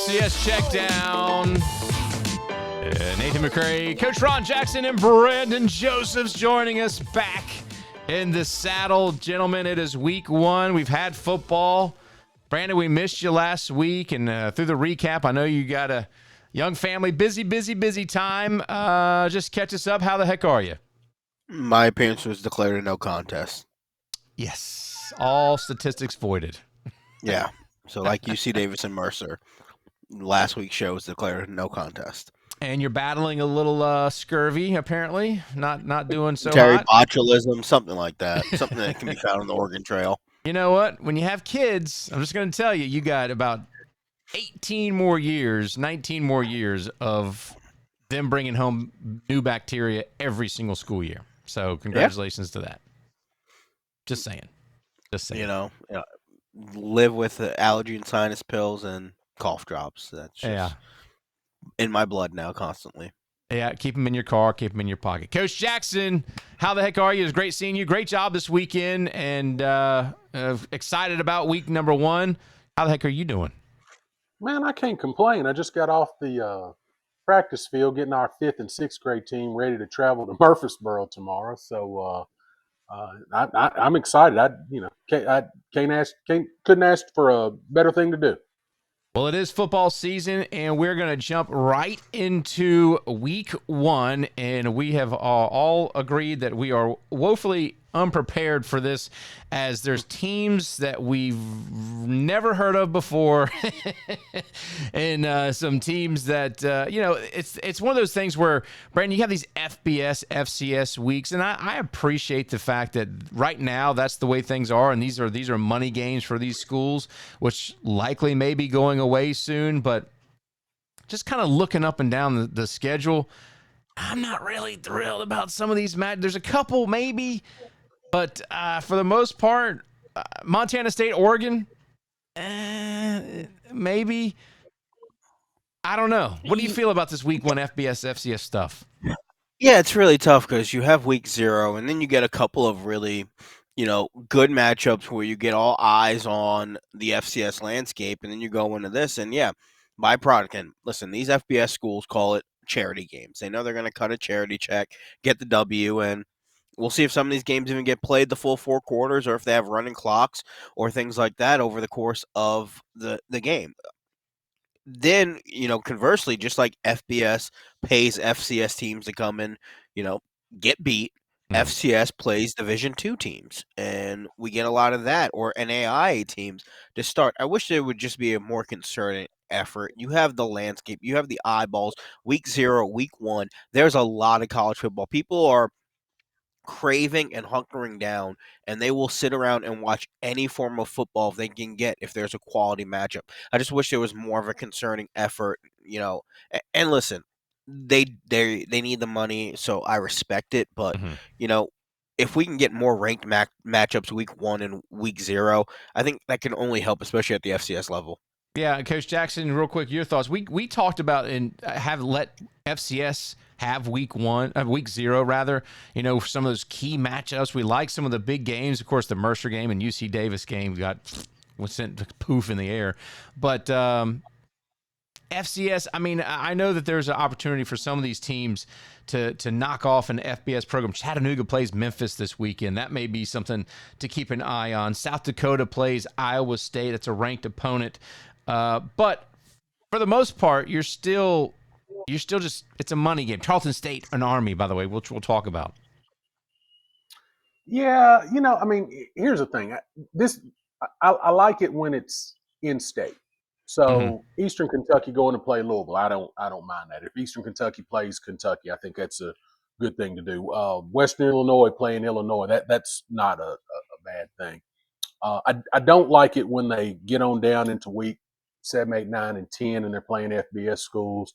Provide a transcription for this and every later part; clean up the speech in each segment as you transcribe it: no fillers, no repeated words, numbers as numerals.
FCS CheckDown. Nathan McCray, Coach Ron Jackson, and Brandon Josephs joining us back in the saddle. Gentlemen, it is week one. We've had football. Brandon, we missed you last week, and through the recap, I know you got a young family, busy time. Just catch us up. How the heck are you? My appearance was declared a no contest. Yes. All statistics voided. Yeah. So like UC Davis and Mercer, last week's show was declared a no contest. And you're battling a little scurvy, apparently. Not doing so hot. Botulism, something like that. Something that can be found on the Oregon Trail. You know what? When you have kids, I'm just going to tell you, you got about 19 more years of them bringing home new bacteria every single school year. So congratulations to that. Just saying. You know, live with allergy and sinus pills and cough drops. That's just in my blood now constantly. Yeah, keep them in your car, keep them in your pocket. Coach Jackson, how the heck are you? It was great seeing you. Great job this weekend, and excited about week number one. How the heck are you doing? Man, I can't complain. I just got off the practice field getting our 5th and 6th grade team ready to travel to Murfreesboro tomorrow. So I'm excited. Couldn't ask for a better thing to do. Well, it is football season, and we're going to jump right into week one, and we have all agreed that we are woefully unprepared for this, as there's teams that we've never heard of before and some teams that it's one of those things where, Brandon, you have these FCS weeks, and I appreciate the fact that right now that's the way things are, and these are money games for these schools, which likely may be going away soon. But just kind of looking up and down the schedule, I'm not really thrilled about some of these matches. There's a couple maybe, but for the most part, Montana State, Oregon, maybe. I don't know. What do you feel about this week one FCS stuff? Yeah, it's really tough because you have week 0, and then you get a couple of really, good matchups where you get all eyes on the FCS landscape, and then you go into this, and byproduct. And listen, these FBS schools call it charity games. They know they're going to cut a charity check, get the W, and we'll see if some of these games even get played the full 4 quarters, or if they have running clocks or things like that over the course of the game. Then, conversely, just like FBS pays FCS teams to come in, get beat, FCS plays Division II teams, and we get a lot of that, or NAIA teams to start. I wish there would just be a more concerted effort. You have the landscape, you have the eyeballs. Week 0, week 1, there's a lot of college football. People are craving and hunkering down, and they will sit around and watch any form of football if they can get, if there's a quality matchup. I just wish there was more of a concerning effort, and listen, they need the money, so I respect it, but if we can get more ranked matchups week 1 and week 0, I think that can only help, especially at the FCS level. Yeah, Coach Jackson, real quick, your thoughts. We talked about and have let FCS have week 0 rather. Some of those key matchups. We like some of the big games. Of course, the Mercer game and UC Davis game was sent to poof in the air. But FCS, I know that there's an opportunity for some of these teams to knock off an FBS program. Chattanooga plays Memphis this weekend. That may be something to keep an eye on. South Dakota plays Iowa State. That's a ranked opponent. But for the most part, you're still just, it's a money game. Tarleton State, an Army, by the way, we'll talk about. Yeah, here's the thing. I like it when it's in state. So Eastern Kentucky going to play Louisville, I don't mind that. If Eastern Kentucky plays Kentucky, I think that's a good thing to do. Western Illinois playing Illinois, that's not a bad thing. I don't like it when they get on down into week 7, 8, 9, and 10, and they're playing FBS schools.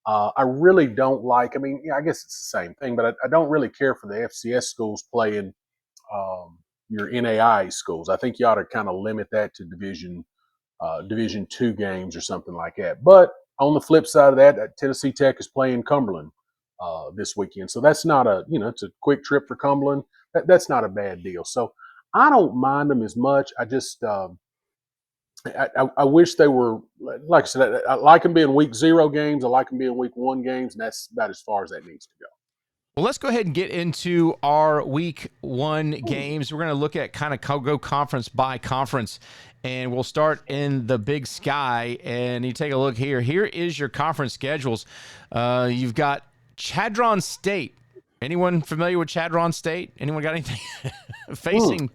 I really don't like. I guess it's the same thing, but I don't really care for the FCS schools playing your NAIA schools. I think you ought to kind of limit that to Division II games or something like that. But on the flip side of that, Tennessee Tech is playing Cumberland this weekend, so that's not it's a quick trip for Cumberland. That's not a bad deal. So I don't mind them as much. I just I wish they were, like I said, I like them being week 0 games. I like them being week 1 games, and that's about as far as that needs to go. Well, let's go ahead and get into our week 1 games. We're going to look at kind of go conference by conference, and we'll start in the Big Sky. And you take a look here. Here is your conference schedules. You've got Chadron State. Anyone familiar with Chadron State? Anyone got anything? Facing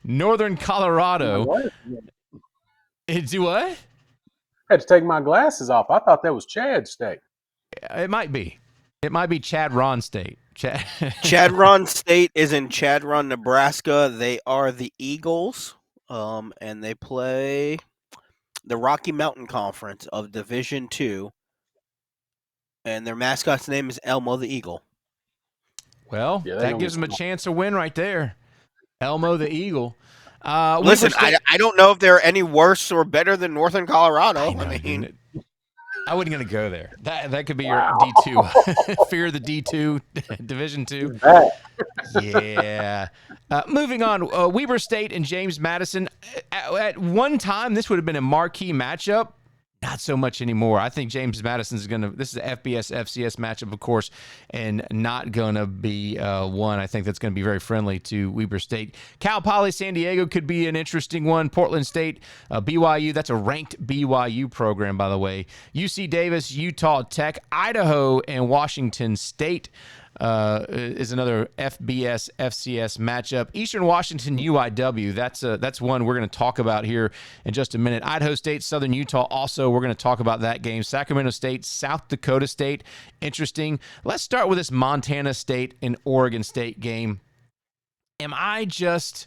Northern Colorado. Do what? I had to take my glasses off. I thought that was Chad State. It might be. It might be Chadron State. Chadron State is in Chadron, Nebraska. They are the Eagles, and they play the Rocky Mountain Conference of Division II, and their mascot's name is Elmo the Eagle. Well, that gives them a chance to win right there. Elmo the Eagle. Listen, I don't know if they're any worse or better than Northern Colorado. I mean, I wasn't going to go there. That could be your D2. Fear the D2, Division 2. Yeah. Moving on, Weber State and James Madison. At one time, this would have been a marquee matchup. Not so much anymore. I think James Madison's this is a FBS, FCS matchup, of course, and not going to be one I think that's going to be very friendly to Weber State. Cal Poly San Diego could be an interesting one. Portland State, BYU, that's a ranked BYU program, by the way. UC Davis, Utah Tech, Idaho, and Washington State is another FBS, FCS matchup. Eastern Washington, UIW, that's one we're going to talk about here in just a minute. Idaho State, Southern Utah, also we're going to talk about that game. Sacramento State, South Dakota State, interesting. Let's start with this Montana State and Oregon State game. Am I just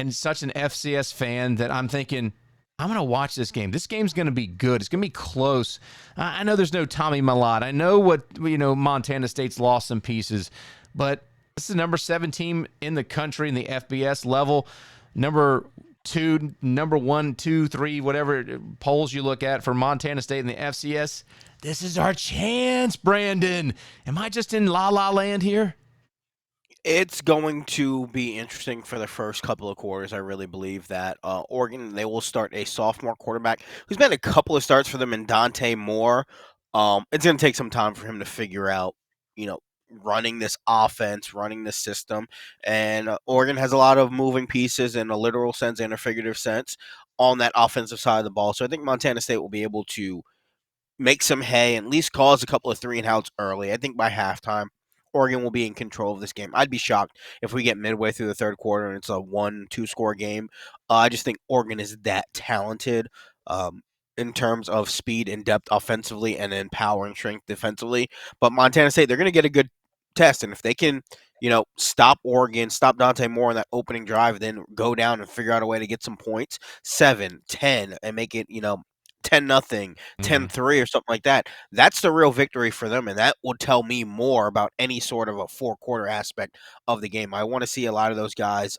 such an FCS fan that I'm thinking, I'm going to watch this game. This game's going to be good. It's going to be close. I know there's no Tommy Mellott. I know Montana State's lost some pieces, but this is the number 7 team in the country in the FBS level. Number 1, 2, 3, whatever polls you look at for Montana State in the FCS. This is our chance, Brandon. Am I just in la-la land here? It's going to be interesting for the first couple of quarters. I really believe that Oregon, they will start a sophomore quarterback who's made a couple of starts for them in Dante Moore. It's going to take some time for him to figure out, running this offense, running this system. And Oregon has a lot of moving pieces in a literal sense and a figurative sense on that offensive side of the ball. So I think Montana State will be able to make some hay and at least cause a couple of 3-and-outs early. I think by halftime, Oregon will be in control of this game. I'd be shocked if we get midway through the third quarter and it's a 1-2 score game. I just think Oregon is that talented in terms of speed and depth offensively and then power and strength defensively. But Montana State, they're going to get a good test. And if they can, stop Oregon, stop Dante Moore on that opening drive, then go down and figure out a way to get some points, 7-10, and make it, 10-0, 10-3 or something like that. That's the real victory for them, and that will tell me more about any sort of a four-quarter aspect of the game. I want to see a lot of those guys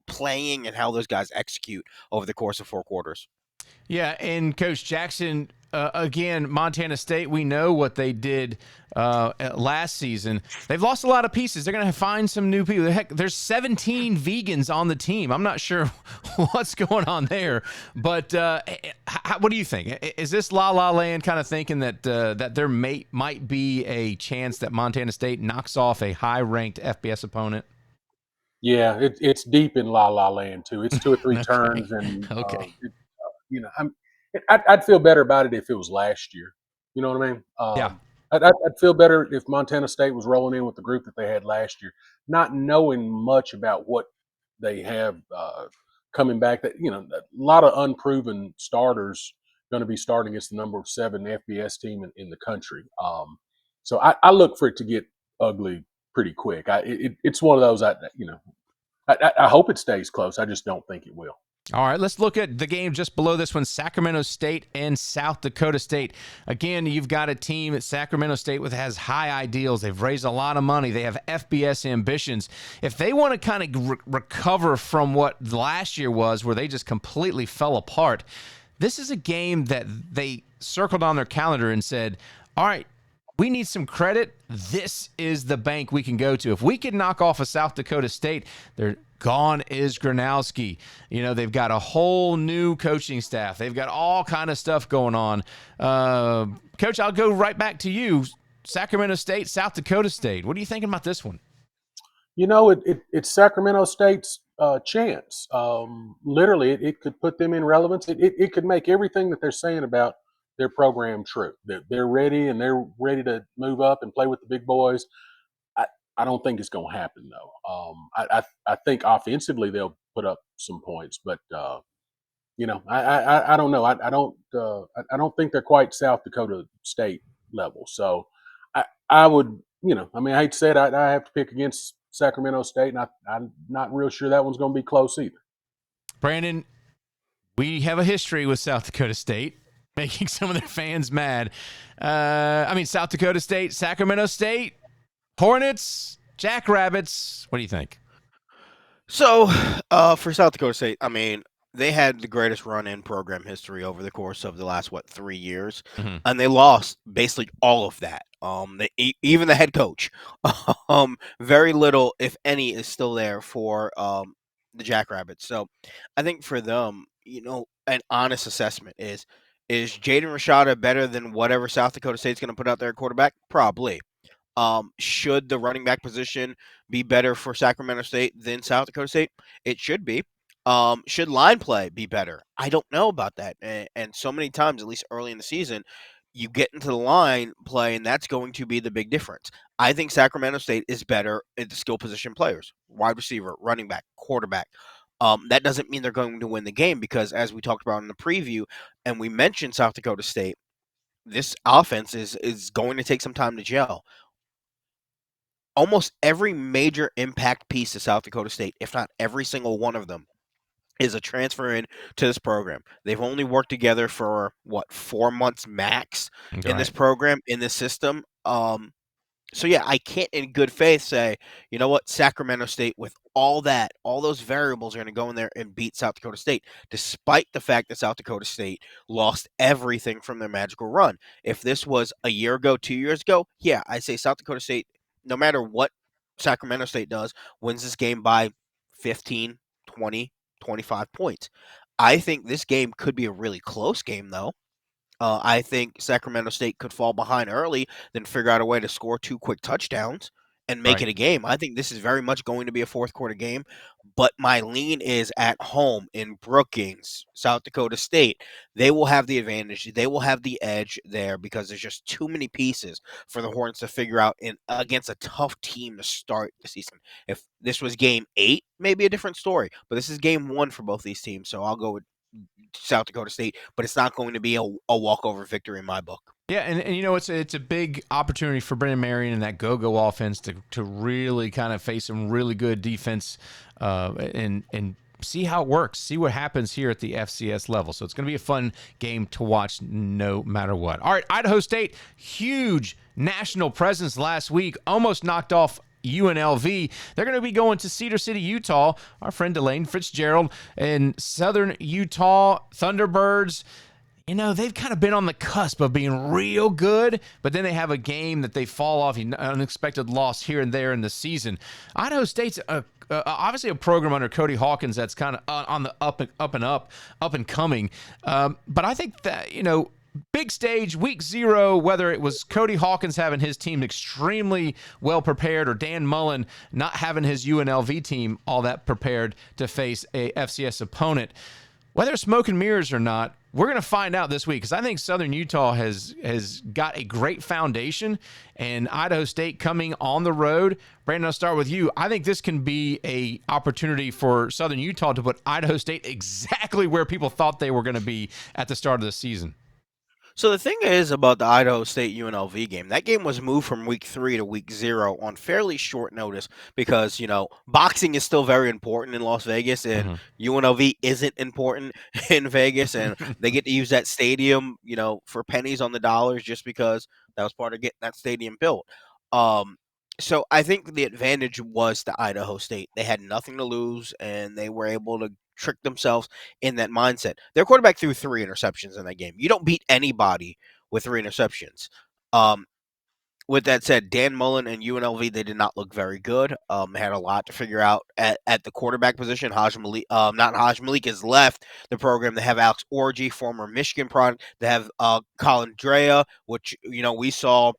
playing and how those guys execute over the course of 4 quarters. Yeah, and Coach Jackson, again, Montana State, we know what they did last season. They've lost a lot of pieces. They're going to find some new people. Heck, there's 17 vegans on the team. I'm not sure what's going on there. But what do you think? Is this la-la land kind of thinking that there might be a chance that Montana State knocks off a high-ranked FBS opponent? Yeah, it's deep in la-la land, too. It's 2 or 3 Okay. turns. And okay. I'd feel better about it if it was last year. You know what I mean? Yeah. I'd feel better if Montana State was rolling in with the group that they had last year, not knowing much about what they have coming back. That a lot of unproven starters going to be starting against the number 7 FBS team in the country. So I look for it to get ugly pretty quick. It's one of those. I hope it stays close. I just don't think it will. All right, let's look at the game just below this one, Sacramento State and South Dakota State. Again, you've got a team at Sacramento State that has high ideals. They've raised a lot of money. They have FBS ambitions. If they want to kind of recover from what last year was, where they just completely fell apart, this is a game that they circled on their calendar and said, all right, we need some credit. This is the bank we can go to. If we can knock off a South Dakota State, they're Gone is Gronowski. They've got a whole new coaching staff. They've got all kind of stuff going on. Coach, I'll go right back to you. Sacramento State, South Dakota State. What are you thinking about this one? It's Sacramento State's chance. Literally, it could put them in relevance. It could make everything that they're saying about their program true. They're ready, and they're ready to move up and play with the big boys. I don't think it's going to happen, though. I think offensively they'll put up some points, but I don't know. I don't think they're quite South Dakota State level. So I would, I hate to say it, I have to pick against Sacramento State, and I'm not real sure that one's going to be close either. Brandon, we have a history with South Dakota State making some of their fans mad. South Dakota State, Sacramento State, Hornets, Jackrabbits. What do you think? So, for South Dakota State, they had the greatest run in program history over the course of the last 3 years, and they lost basically all of that. Even the head coach, very little, if any, is still there for the Jackrabbits. So, I think for them, an honest assessment is Jaden Rashada better than whatever South Dakota State's going to put out there at quarterback? Probably. Should the running back position be better for Sacramento State than South Dakota State? It should be. Should line play be better? I don't know about that. And so many times, at least early in the season, you get into the line play, and that's going to be the big difference. I think Sacramento State is better at the skill position players, wide receiver, running back, quarterback. That doesn't mean they're going to win the game because, as we talked about in the preview, and we mentioned South Dakota State, this offense is going to take some time to gel. Almost every major impact piece of South Dakota State, if not every single one of them, is a transfer in to this program. They've only worked together for 4 months max in this program, in this system. So yeah, I can't in good faith say, you know what, Sacramento State with all those variables are going to go in there and beat South Dakota State, despite the fact that South Dakota State lost everything from their magical run. If this was a year ago, 2 years ago, yeah, I say South Dakota State, no matter what Sacramento State does, wins this game by 15, 20, 25 points. I think this game could be a really close game, though. I think Sacramento State could fall behind early, then figure out a way to score 2 quick touchdowns and make it a game. I think this is very much going to be a fourth quarter game, but my lean is at home in Brookings, South Dakota State. They will have the advantage. They will have the edge there because there's just too many pieces for the Hornets to figure out against a tough team to start the season. If this was game 8, maybe a different story, but this is game 1 for both these teams, so I'll go with South Dakota State, but it's not going to be a walkover victory in my book. Yeah, and it's a big opportunity for Brendan Marion and that go-go offense to really kind of face some really good defense and see how it works, see what happens here at the FCS level. So it's going to be a fun game to watch no matter what. All right, Idaho State, huge national presence last week, almost knocked off UNLV. They're going to be going to Cedar City, Utah. Our friend Delane Fitzgerald and Southern Utah Thunderbirds. They've kind of been on the cusp of being real good, but then they have a game that they fall off, an unexpected loss here and there in the season. Idaho State's obviously a program under Cody Hawkins that's kind of on the up and coming. But I think that, big stage, week 0, whether it was Cody Hawkins having his team extremely well prepared or Dan Mullen not having his UNLV team all that prepared to face a FCS opponent, whether it's smoke and mirrors or not, we're going to find out this week because I think Southern Utah has got a great foundation, and Idaho State coming on the road. Brandon, I'll start with you. I think this can be a opportunity for Southern Utah to put Idaho State exactly where people thought they were going to be at the start of the season. So the thing is about the Idaho State UNLV game, that game was moved from week 3 to week 0 on fairly short notice because, boxing is still very important in Las Vegas and UNLV isn't important in Vegas, and they get to use that stadium, for pennies on the dollars just because that was part of getting that stadium built. So I think the advantage was to Idaho State. They had nothing to lose, and they were able to trick themselves in that mindset. Their quarterback threw 3 interceptions in that game. You don't beat anybody with 3 interceptions. with that said, Dan Mullen and UNLV, they did not look very good. They had a lot to figure out at the quarterback position. Haj Malik, not Haj Malik has left the program. They have Alex Orji, former Michigan product. They have Colin Drea, which we saw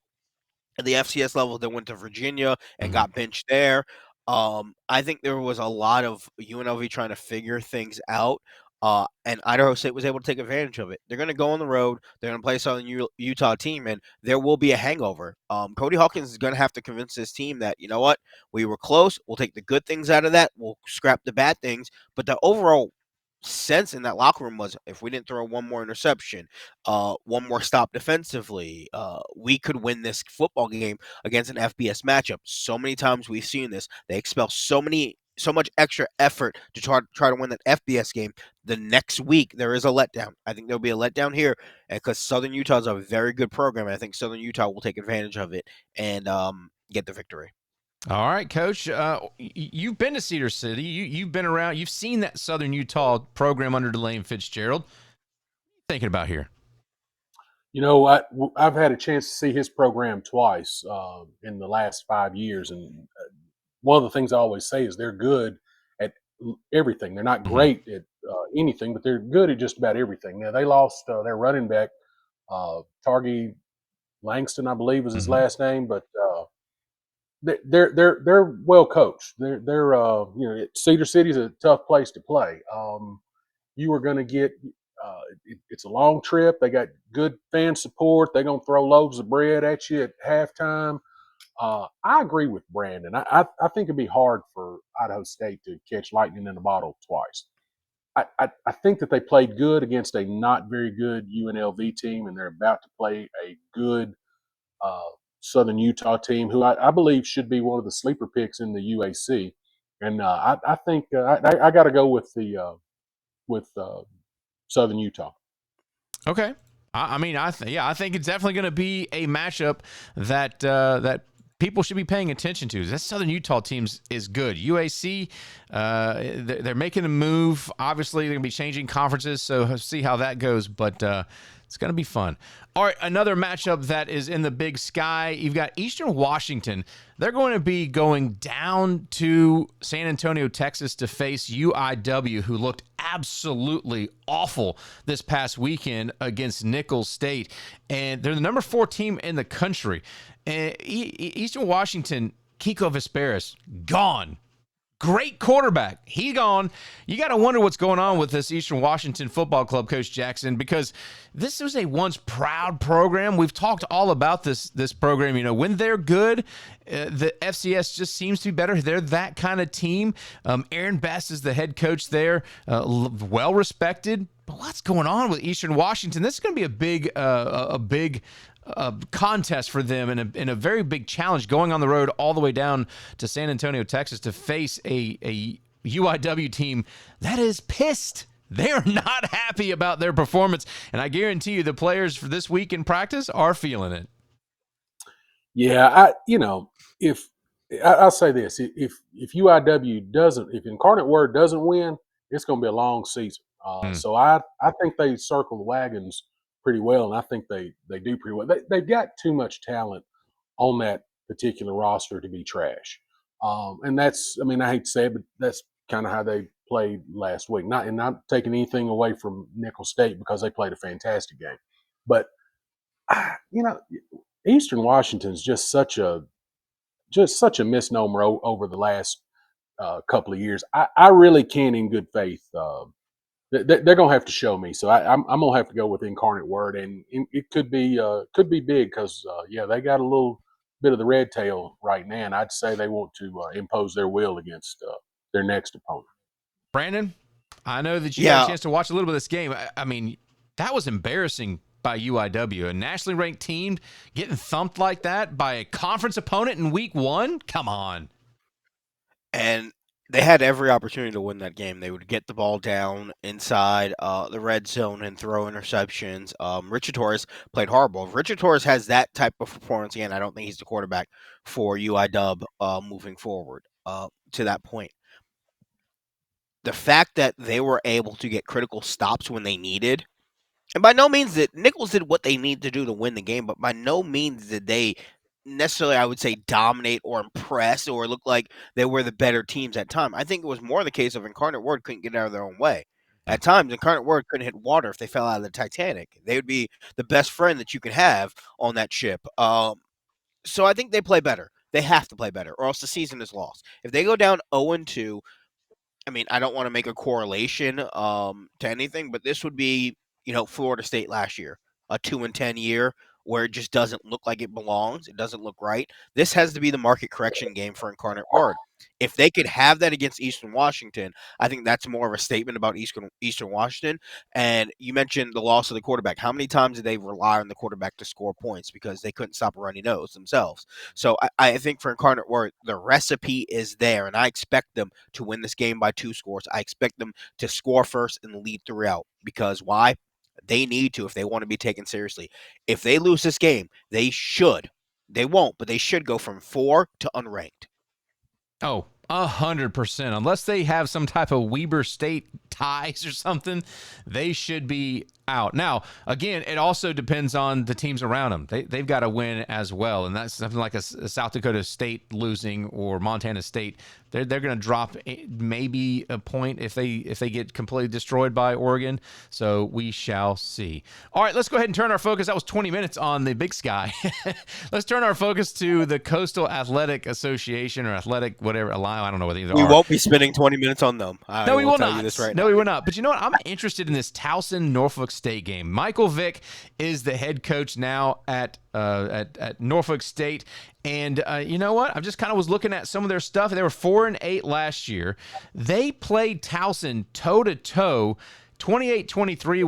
at the FCS level that went to Virginia and got benched there. I think there was a lot of UNLV trying to figure things out. And Idaho State was able to take advantage of it. They're going to go on the road. They're going to play a Southern Utah team, and there will be a hangover. Cody Hawkins is going to have to convince his team that, you know what, we were close. We'll take the good things out of that. We'll scrap the bad things. But the overall sense in that locker room was, if we didn't throw one more interception, one more stop defensively, we could win this football game against an FBS matchup. So many times we've seen this. They expel so much extra effort to try to win that FBS game. The next week there is a letdown. I think there'll be a letdown here, because Southern Utah is a very good program, and I think Southern Utah will take advantage of it and get the victory. All right, Coach. You've been to Cedar City. You've been around. You've seen that Southern Utah program under Delane Fitzgerald. What are you thinking about here? I've had a chance to see his program twice in the last 5 years, and one of the things I always say is they're good at everything. They're not great at anything, but they're good at just about everything. Now, they lost their running back, Targy Langston, I believe was his last name, but they're well coached. Cedar City's a tough place to play. You are going to get it's a long trip. They got good fan support. They're going to throw loaves of bread at you at halftime. I agree with Brandon. I think it'd be hard for Idaho State to catch lightning in a bottle twice. I think that they played good against a not very good UNLV team, and they're about to play a good Southern Utah team, who I believe should be one of the sleeper picks in the UAC. And I think I got to go with Southern Utah. Okay. I think it's definitely going to be a matchup that people should be paying attention to. That Southern Utah team is good. UAC, they're making a move. Obviously, they're going to be changing conferences, so see how that goes. But it's going to be fun. All right, another matchup that is in the Big Sky. You've got Eastern Washington. They're going to be going down to San Antonio, Texas to face UIW, who looked absolutely awful this past weekend against Nicholls State. And they're the number 4 team in the country. And Eastern Washington, Kiko Vesperis, gone. Great quarterback. He gone. You got to wonder what's going on with this Eastern Washington Football Club, Coach Jackson, because this was a once proud program. We've talked all about this program. When they're good, the FCS just seems to be better. They're that kind of team. Aaron Best is the head coach there, well respected. But what's going on with Eastern Washington? This is going to be a big contest for them, and a very big challenge going on the road all the way down to San Antonio, Texas to face a UIW team that is pissed. They're not happy about their performance, and I guarantee you the players for this week in practice are feeling it. Yeah, I'll say this: if UIW doesn't, if Incarnate Word doesn't win, it's going to be a long season. So I think they circle the wagons pretty well, and I think they do pretty well. They've got too much talent on that particular roster to be trash. And that's, I hate to say it, but that's kind of how they played last week. Not taking anything away from Nicholls State, because they played a fantastic game. But, Eastern Washington's just such a misnomer over the last couple of years. I really can't, in good faith, they're going to have to show me. So I'm going to have to go with Incarnate Word, and it could be big, because they got a little bit of the red tail right now, and I'd say they want to impose their will against their next opponent. Brandon, I know that you had a chance to watch a little bit of this game. That was embarrassing by UIW, a nationally ranked team getting thumped like that by a conference opponent in week 1. Come on. And they had every opportunity to win that game. They would get the ball down inside the red zone and throw interceptions. Richard Torres played horrible. If Richard Torres has that type of performance again, I don't think he's the quarterback for UIW moving forward to that point. The fact that they were able to get critical stops when they needed, and by no means that Nicholls did what they need to do to win the game, but by no means did they necessarily, I would say, dominate or impress or look like they were the better teams at time. I think it was more the case of Incarnate Word couldn't get out of their own way. At times, Incarnate Word couldn't hit water if they fell out of the Titanic. They would be the best friend that you could have on that ship. So I think they play better. They have to play better, or else the season is lost. If they go down 0-2, I mean, I don't want to make a correlation to anything, but this would be, Florida State last year, a 2-10 year where it just doesn't look like it belongs. It doesn't look right. This has to be the market correction game for Incarnate Word. If they could have that against Eastern Washington, I think that's more of a statement about Eastern Washington. And you mentioned the loss of the quarterback. How many times did they rely on the quarterback to score points because they couldn't stop a runny nose themselves? So I think for Incarnate Word, the recipe is there, and I expect them to win this game by 2 scores. I expect them to score first and lead throughout. Because why? They need to if they want to be taken seriously. If they lose this game, they should. They won't, but they should go from 4 to unranked. Oh, 100%. Unless they have some type of Weber State ties or something, they should be out. Now, again, it also depends on the teams around them. They've got to win as well, and that's something like a South Dakota State losing or Montana State. They're going to drop maybe a point if they get completely destroyed by Oregon. So we shall see. All right, let's go ahead and turn our focus. That was 20 minutes on the Big Sky. Let's turn our focus to the Coastal Athletic Association or Athletic whatever. I don't know what either We are. won't be spending 20 minutes on them. No, we will tell not. You this right no, now. we will not. But you know what? I'm interested in this Towson-Norfolk State game. Michael Vick is the head coach now at Norfolk State. And you know what? I just kind of was looking at some of their stuff. They were 4-8 last year. They played Towson toe-to-toe. 28-23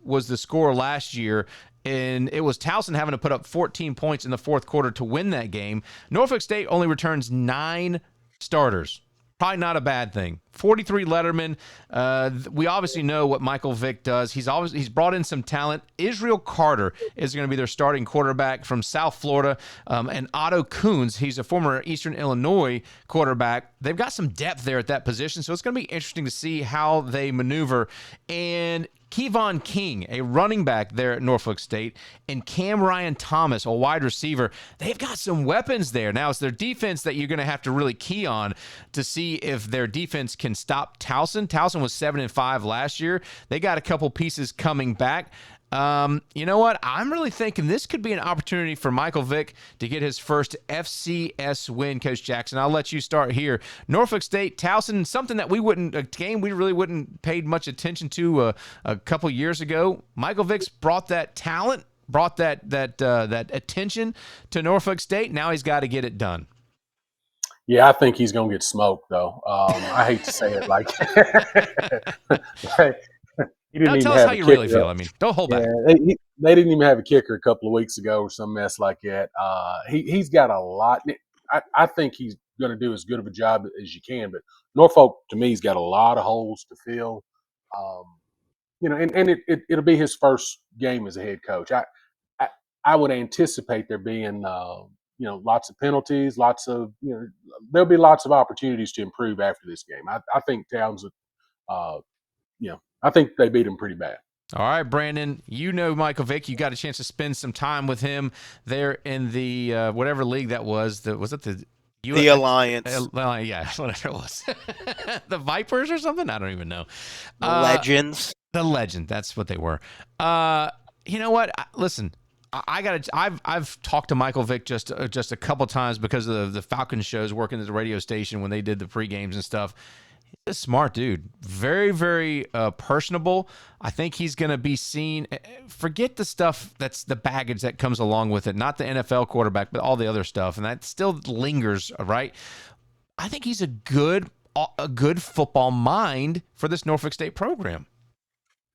was the score last year. And it was Towson having to put up 14 points in the fourth quarter to win that game. Norfolk State only returns 9 starters. Probably not a bad thing. 43 lettermen. We obviously know what Michael Vick does. He's brought in some talent. Israel Carter is going to be their starting quarterback from South Florida, and Otto Coons. He's a former Eastern Illinois quarterback. They've got some depth there at that position, so it's going to be interesting to see how they maneuver. And Kevon King, a running back there at Norfolk State, and Cam Ryan Thomas, a wide receiver. They've got some weapons there. Now, it's their defense that you're going to have to really key on to see if their defense can stop Towson. Towson was 7-5 last year. They got a couple pieces coming back. You know what? I'm really thinking this could be an opportunity for Michael Vick to get his first FCS win, Coach Jackson. I'll let you start here. Norfolk State, Towson, something that a game we really wouldn't paid much attention to a couple years ago. Michael Vick's brought that talent, brought that attention to Norfolk State. Now he's got to get it done. Yeah, I think he's going to get smoked, though. I hate to say it like Now tell us how you really feel. I mean, don't hold back. They didn't even have a kicker a couple of weeks ago or some mess like that. He's got a lot. I think he's going to do as good of a job as you can. But Norfolk, to me, he's got a lot of holes to fill. And it'll be his first game as a head coach. I would anticipate there being lots of penalties, there'll be lots of opportunities to improve after this game. I think Townsend, I think they beat him pretty bad. All right, Brandon, you know Michael Vick. You got a chance to spend some time with him there in the whatever league that was. Was it the Alliance? Yeah, whatever it was. The Vipers or something? I don't even know. The Legends. The Legend. That's what they were. You know what? Listen, I've talked to Michael Vick just a couple times because of the Falcons shows, working at the radio station when they did the pre-games and stuff. He's a smart dude. Very, very personable. I think he's going to be seen. Forget the stuff that's the baggage that comes along with it. Not the NFL quarterback, but all the other stuff. And that still lingers, right? I think he's a good football mind for this Norfolk State program.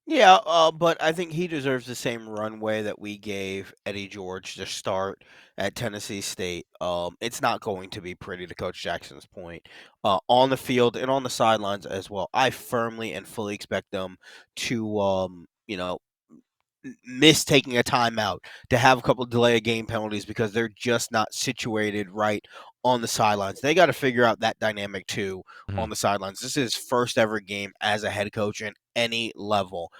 Yeah, but I think he deserves the same runway that we gave Eddie George to start at Tennessee State. It's not going to be pretty, to Coach Jackson's point, on the field and on the sidelines as well. I firmly and fully expect them to, miss taking a timeout, to have a couple of delay of game penalties because they're just not situated right on the sidelines. They got to figure out that dynamic too on the sidelines. This is his first ever game as a head coach at any level.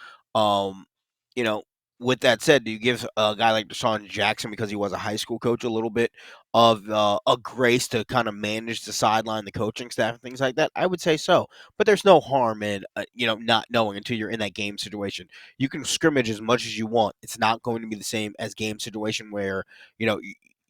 with that said, do you give a guy like Deshaun Jackson, because he was a high school coach, a little bit of a grace to kind of manage the sideline, the coaching staff, and things like that? I would say so, but there's no harm in not knowing until you're in that game situation. You can scrimmage as much as you want. It's not going to be the same as game situation where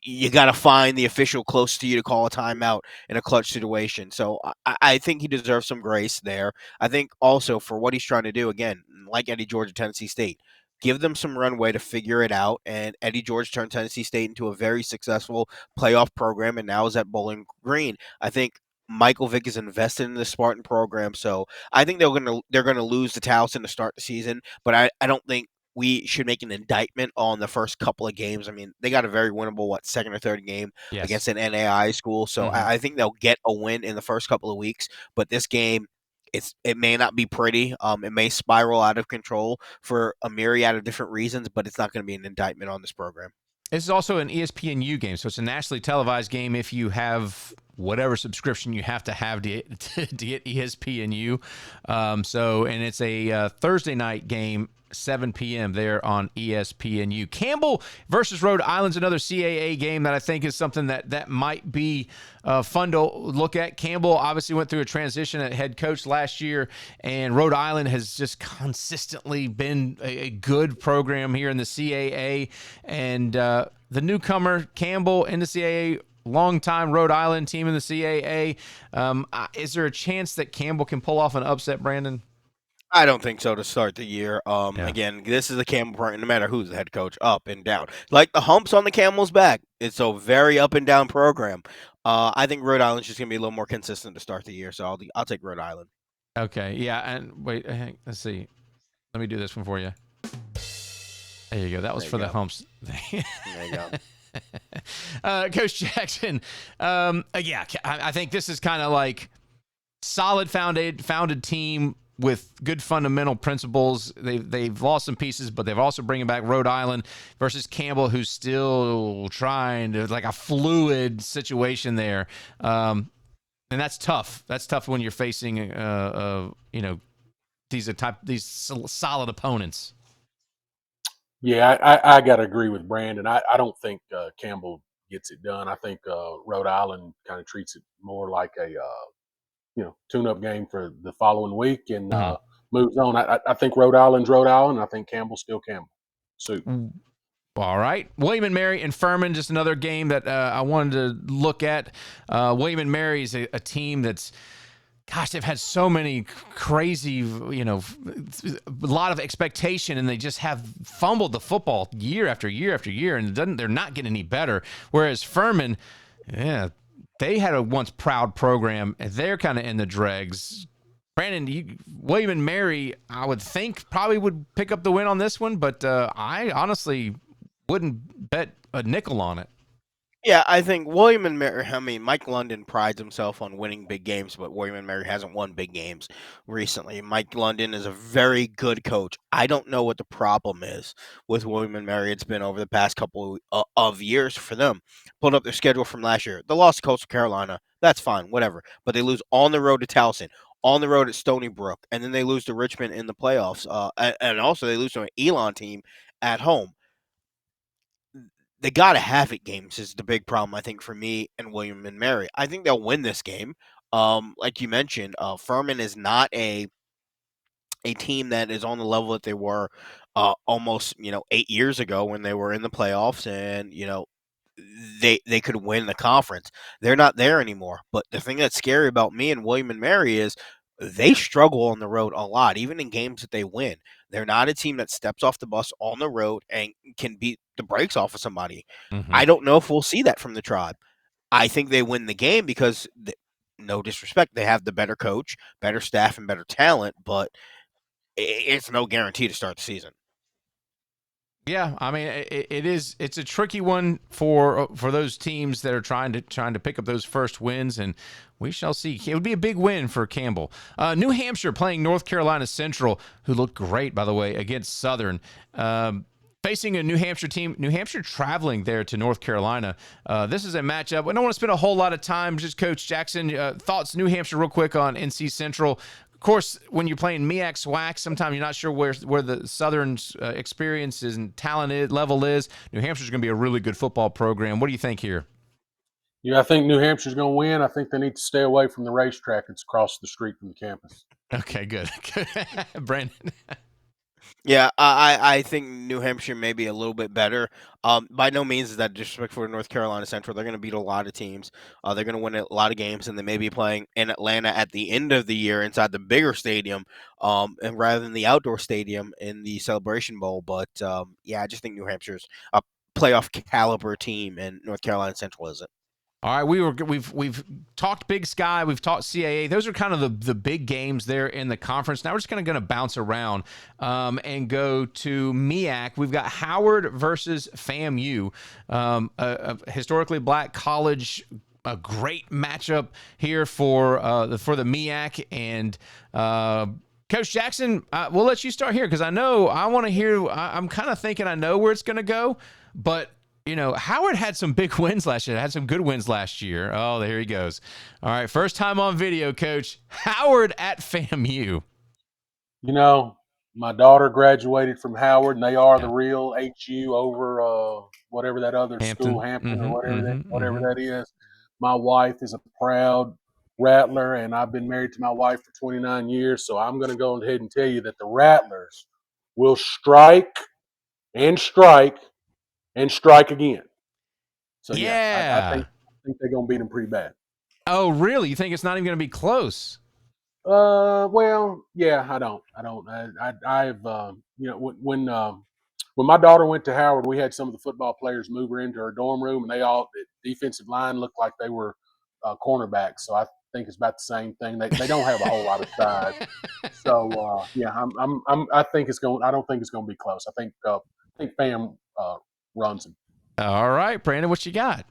you got to find the official close to you to call a timeout in a clutch situation. So I think he deserves some grace there. I think also for what he's trying to do, again, like Eddie George at Tennessee State, give them some runway to figure it out. And Eddie George turned Tennessee State into a very successful playoff program, and now is at Bowling Green. I think Michael Vick is invested in the Spartan program, so I think they're gonna lose to Towson to start the season. But I don't think we should make an indictment on the first couple of games. I mean, they got a very winnable second or third game against an NAI school, so I think they'll get a win in the first couple of weeks. But this game, it may not be pretty. It may spiral out of control for a myriad of different reasons, but it's not going to be an indictment on this program. This is also an ESPNU game, so it's a nationally televised game if you have whatever subscription you have to get ESPNU. And it's a Thursday night game, 7 p.m. there on ESPNU. Campbell versus Rhode Island's another CAA game that I think is something that might be fun to look at. Campbell obviously went through a transition at head coach last year, and Rhode Island has just consistently been a good program here in the CAA. And the newcomer, Campbell, in the CAA, longtime Rhode Island team in the CAA. Is there a chance that Campbell can pull off an upset, Brandon? I don't think so to start the year. Again, this is a Campbell program, no matter who's the head coach, up and down. Like the humps on the Camel's back. It's a very up and down program. I think Rhode Island's just going to be a little more consistent to start the year, so I'll take Rhode Island. Okay, yeah, and wait, let's see. Let me do this one for you. There you go. That was for the humps. There you go. Coach Jackson, I think this is kind of like solid founded team with good fundamental principles. They've lost some pieces, but they've also bringing back Rhode Island versus Campbell, who's still trying to, like, a fluid situation there. And that's tough. That's tough when you're facing, these solid opponents. Yeah, I got to agree with Brandon. I don't think Campbell gets it done. I think Rhode Island kind of treats it more like a tune-up game for the following week and moves on. I think Rhode Island's Rhode Island. I think Campbell's still Campbell. Soup. All right. William & Mary and Furman, just another game that I wanted to look at. William & Mary is a team that's, gosh, they've had so many crazy, a lot of expectation, and they just have fumbled the football year after year after year, and they're not getting any better. Whereas Furman, they had a once proud program, and they're kind of in the dregs. Brandon, William & Mary, I would think probably would pick up the win on this one, but I honestly wouldn't bet a nickel on it. Yeah, I think William & Mary, Mike London prides himself on winning big games, but William & Mary hasn't won big games recently. Mike London is a very good coach. I don't know what the problem is with William & Mary. It's been over the past couple of years for them. Pulled up their schedule from last year. The loss to Coastal Carolina, that's fine, whatever. But they lose on the road to Towson, on the road at Stony Brook, and then they lose to Richmond in the playoffs. And also they lose to an Elon team at home. They got to have it games is the big problem, I think, for me and William & Mary. I think they'll win this game. Like you mentioned, Furman is not a team that is on the level that they were almost 8 years ago when they were in the playoffs and they could win the conference. They're not there anymore. But the thing that's scary about me and William & Mary is they struggle on the road a lot, even in games that they win. They're not a team that steps off the bus on the road and can beat the brakes off of somebody. Mm-hmm. I don't know if we'll see that from the Tribe. I think they win the game because, no disrespect, they have the better coach, better staff, and better talent, but it's no guarantee to start the season. Yeah, I mean, it's a tricky one for those teams that are trying to pick up those first wins, and we shall see. It would be a big win for Campbell. New Hampshire playing North Carolina Central, who looked great, by the way, against Southern. Facing a New Hampshire team, New Hampshire traveling there to North Carolina. This is a matchup. I don't want to spend a whole lot of time. Just Coach Jackson, thoughts, New Hampshire, real quick on NC Central. Of course, when you're playing MEAC SWAC, sometimes you're not sure where the Southern's experience is and talent level is. New Hampshire's going to be a really good football program. What do you think here? Yeah, I think New Hampshire's going to win. I think they need to stay away from the racetrack. It's across the street from the campus. Okay, good. Brandon. Yeah, I think New Hampshire may be a little bit better. By no means is that disrespect for North Carolina Central. They're going to beat a lot of teams. They're going to win a lot of games, and they may be playing in Atlanta at the end of the year inside the bigger stadium, and rather than the outdoor stadium in the Celebration Bowl. But yeah, I just think New Hampshire's a playoff caliber team, and North Carolina Central isn't. All right, we've talked Big Sky, we've talked CAA. Those are kind of the big games there in the conference. Now we're just going to bounce around and go to MEAC. We've got Howard versus FAMU, a historically black college. A great matchup here for the MEAC and. Coach Jackson, we'll let you start here because I want to hear. I'm kind of thinking I know where it's going to go, but. Howard had some big wins last year. Had some good wins last year. Oh, there he goes. All right, first time on video, Coach. Howard at FAMU. My daughter graduated from Howard, and they are the real HU over whatever that other school, Hampton, or whatever that is. My wife is a proud Rattler, and I've been married to my wife for 29 years, so I'm going to go ahead and tell you that the Rattlers will strike and strike and strike again. So yeah. I think they're going to beat them pretty bad. Oh, really? You think it's not even going to be close? Well, yeah, I don't. I've when my daughter went to Howard, we had some of the football players move her into her dorm room, and the defensive line looked like they were cornerbacks. So I think it's about the same thing. They don't have a whole lot of size. So yeah, I think it's going. I don't think it's going to be close. I think Fam runs them. All right, Brandon, what you got?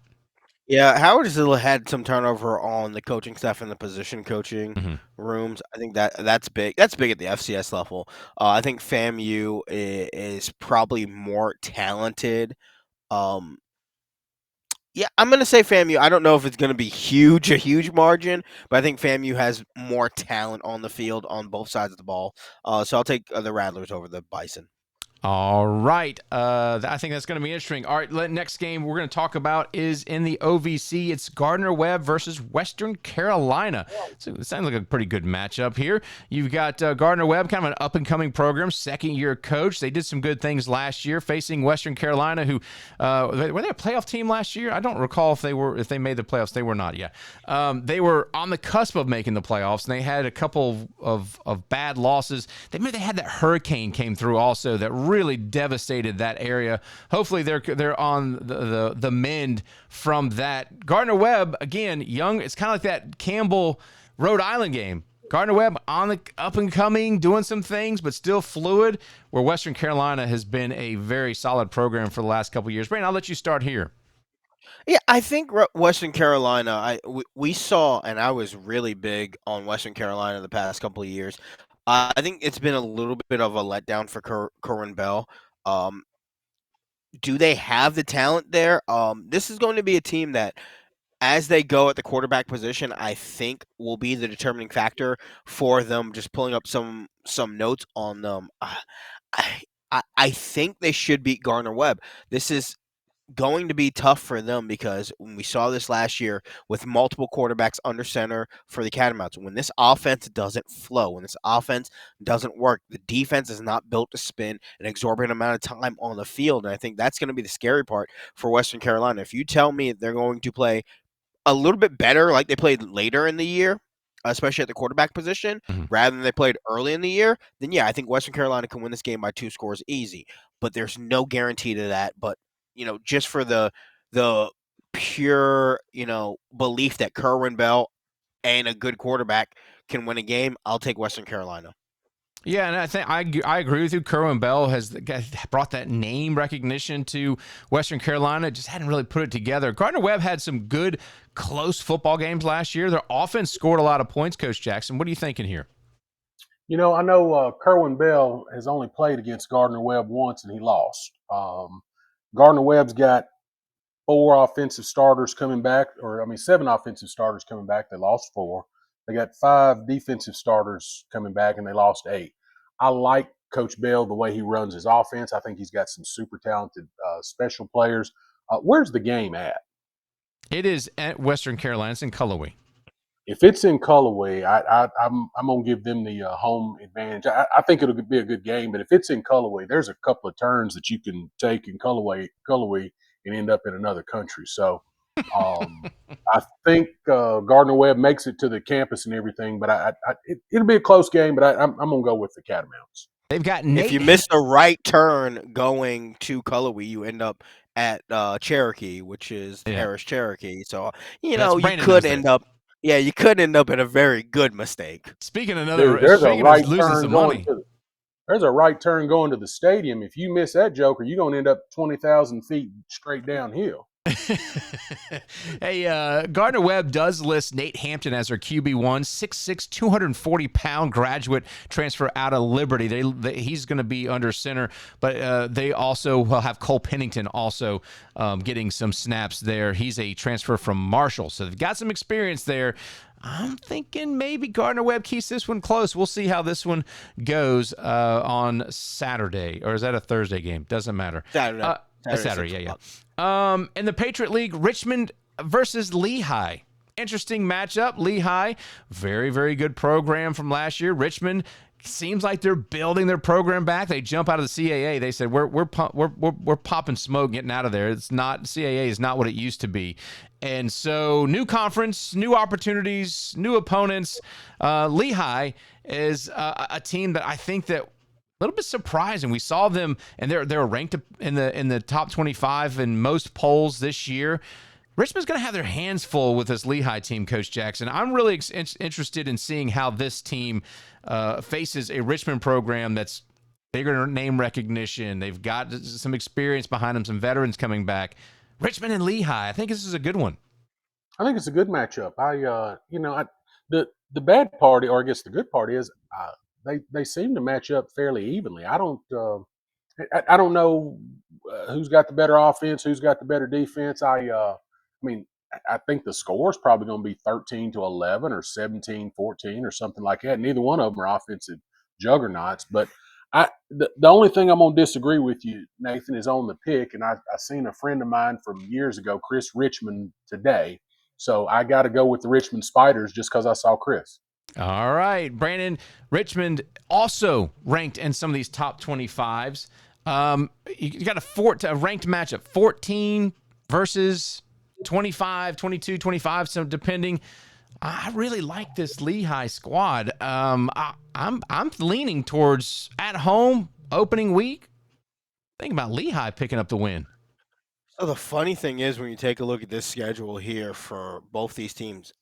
Yeah, Howard still had some turnover on the coaching staff and the position coaching rooms. I think that's big. That's big at the FCS level. I think FAMU is probably more talented. Yeah, I'm gonna say FAMU. I don't know if it's gonna be a huge margin, but I think FAMU has more talent on the field on both sides of the ball. So I'll take the Rattlers over the Bison. All right. I think that's going to be interesting. All right, next game we're going to talk about is in the OVC. It's Gardner-Webb versus Western Carolina. So it sounds like a pretty good matchup here. You've got Gardner-Webb, kind of an up-and-coming program, second-year coach. They did some good things last year facing Western Carolina, who were they a playoff team last year? I don't recall if they made the playoffs. They were not yet. They were on the cusp of making the playoffs, and they had a couple of bad losses. They had that hurricane came through also that really devastated that area. Hopefully they're on the mend from that. Gardner-Webb, again, young. It's kind of like that Campbell Rhode Island game. Gardner-Webb on the up and coming, doing some things, but still fluid, where Western Carolina has been a very solid program for the last couple of years. Brandon, I'll let you start here. Yeah, I think Western Carolina, we saw, and I was really big on Western Carolina the past couple of years. I think it's been a little bit of a letdown for Kerwin Bell. Do they have the talent there? This is going to be a team that, as they go at the quarterback position, I think will be the determining factor for them. Just pulling up some notes on them. I think they should beat Gardner-Webb. This is going to be tough for them because when we saw this last year with multiple quarterbacks under center for the Catamounts, when this offense doesn't flow, when this offense doesn't work, the defense is not built to spend an exorbitant amount of time on the field. And I think that's going to be the scary part for Western Carolina. If you tell me they're going to play a little bit better like they played later in the year, especially at the quarterback position, rather than they played early in the year, then yeah, I think Western Carolina can win this game by 2 scores easy. But there's no guarantee to that. But just for the pure, belief that Kerwin Bell and a good quarterback can win a game, I'll take Western Carolina. Yeah, and I think I agree with you. Kerwin Bell has brought that name recognition to Western Carolina. Just hadn't really put it together. Gardner-Webb had some good, close football games last year. Their offense scored a lot of points, Coach Jackson. What are you thinking here? I know Kerwin Bell has only played against Gardner-Webb once, and he lost. Gardner-Webb's got 4 offensive starters coming back, 7 offensive starters coming back. They lost 4. They got 5 defensive starters coming back, and they lost 8. I like Coach Bell, the way he runs his offense. I think he's got some super talented special players. Where's the game at? It is at Western Carolina. It's in Cullowhee. If it's in Cullowhee, I'm going to give them the home advantage. I think it'll be a good game, but if it's in Cullowhee, there's a couple of turns that you can take in Cullowhee and end up in another country. So I think Gardner-Webb makes it to the campus and everything, but it'll be a close game, but I'm going to go with the Catamounts. They've got If you miss a right turn going to Cullowhee, you end up at Cherokee, which is Harris Cherokee. So, you could end up in a very good mistake. Speaking of there's a right losing turn some going money. There's a right turn going to the stadium. If you miss that joker, you're going to end up 20,000 feet straight downhill. Hey, Gardner-Webb does list Nate Hampton as their QB1, 6'6", 240-pound graduate transfer out of Liberty. He's going to be under center, but they also will have Cole Pennington also getting some snaps there. He's a transfer from Marshall, so they've got some experience there. I'm thinking maybe Gardner-Webb keeps this one close. We'll see how this one goes on Saturday. Or is that a Thursday game? Doesn't matter. Saturday, yeah. In the Patriot League, Richmond versus Lehigh. Interesting matchup. Lehigh, very, very good program from last year. Richmond seems like they're building their program back. They jump out of the CAA. They said we're popping smoke, getting out of there. It's not CAA is not what it used to be. And so new conference, new opportunities, new opponents. Lehigh is a team that I think that a little bit surprising. We saw them, and they're ranked in the top 25 in most polls this year. Richmond's going to have their hands full with this Lehigh team, Coach Jackson. I'm really interested in seeing how this team faces a Richmond program that's bigger name recognition. They've got some experience behind them, some veterans coming back. Richmond and Lehigh, I think this is a good one. I think it's a good matchup. The bad part, or I guess the good part is they seem to match up fairly evenly. I don't know who's got the better offense, who's got the better defense. I think the score is probably going to be 13-11 or 17-14 or something like that. Neither one of them are offensive juggernauts. But the only thing I'm going to disagree with you, Nathan, is on the pick. And I seen a friend of mine from years ago, Chris Richmond, today. So I got to go with the Richmond Spiders just because I saw Chris. All right, Brandon. Richmond also ranked in some of these top 25s. You got a ranked matchup, 14 versus 25, 22, 25, so depending. I really like this Lehigh squad. I'm leaning towards at home opening week. Think about Lehigh picking up the win. So the funny thing is, when you take a look at this schedule here for both these teams,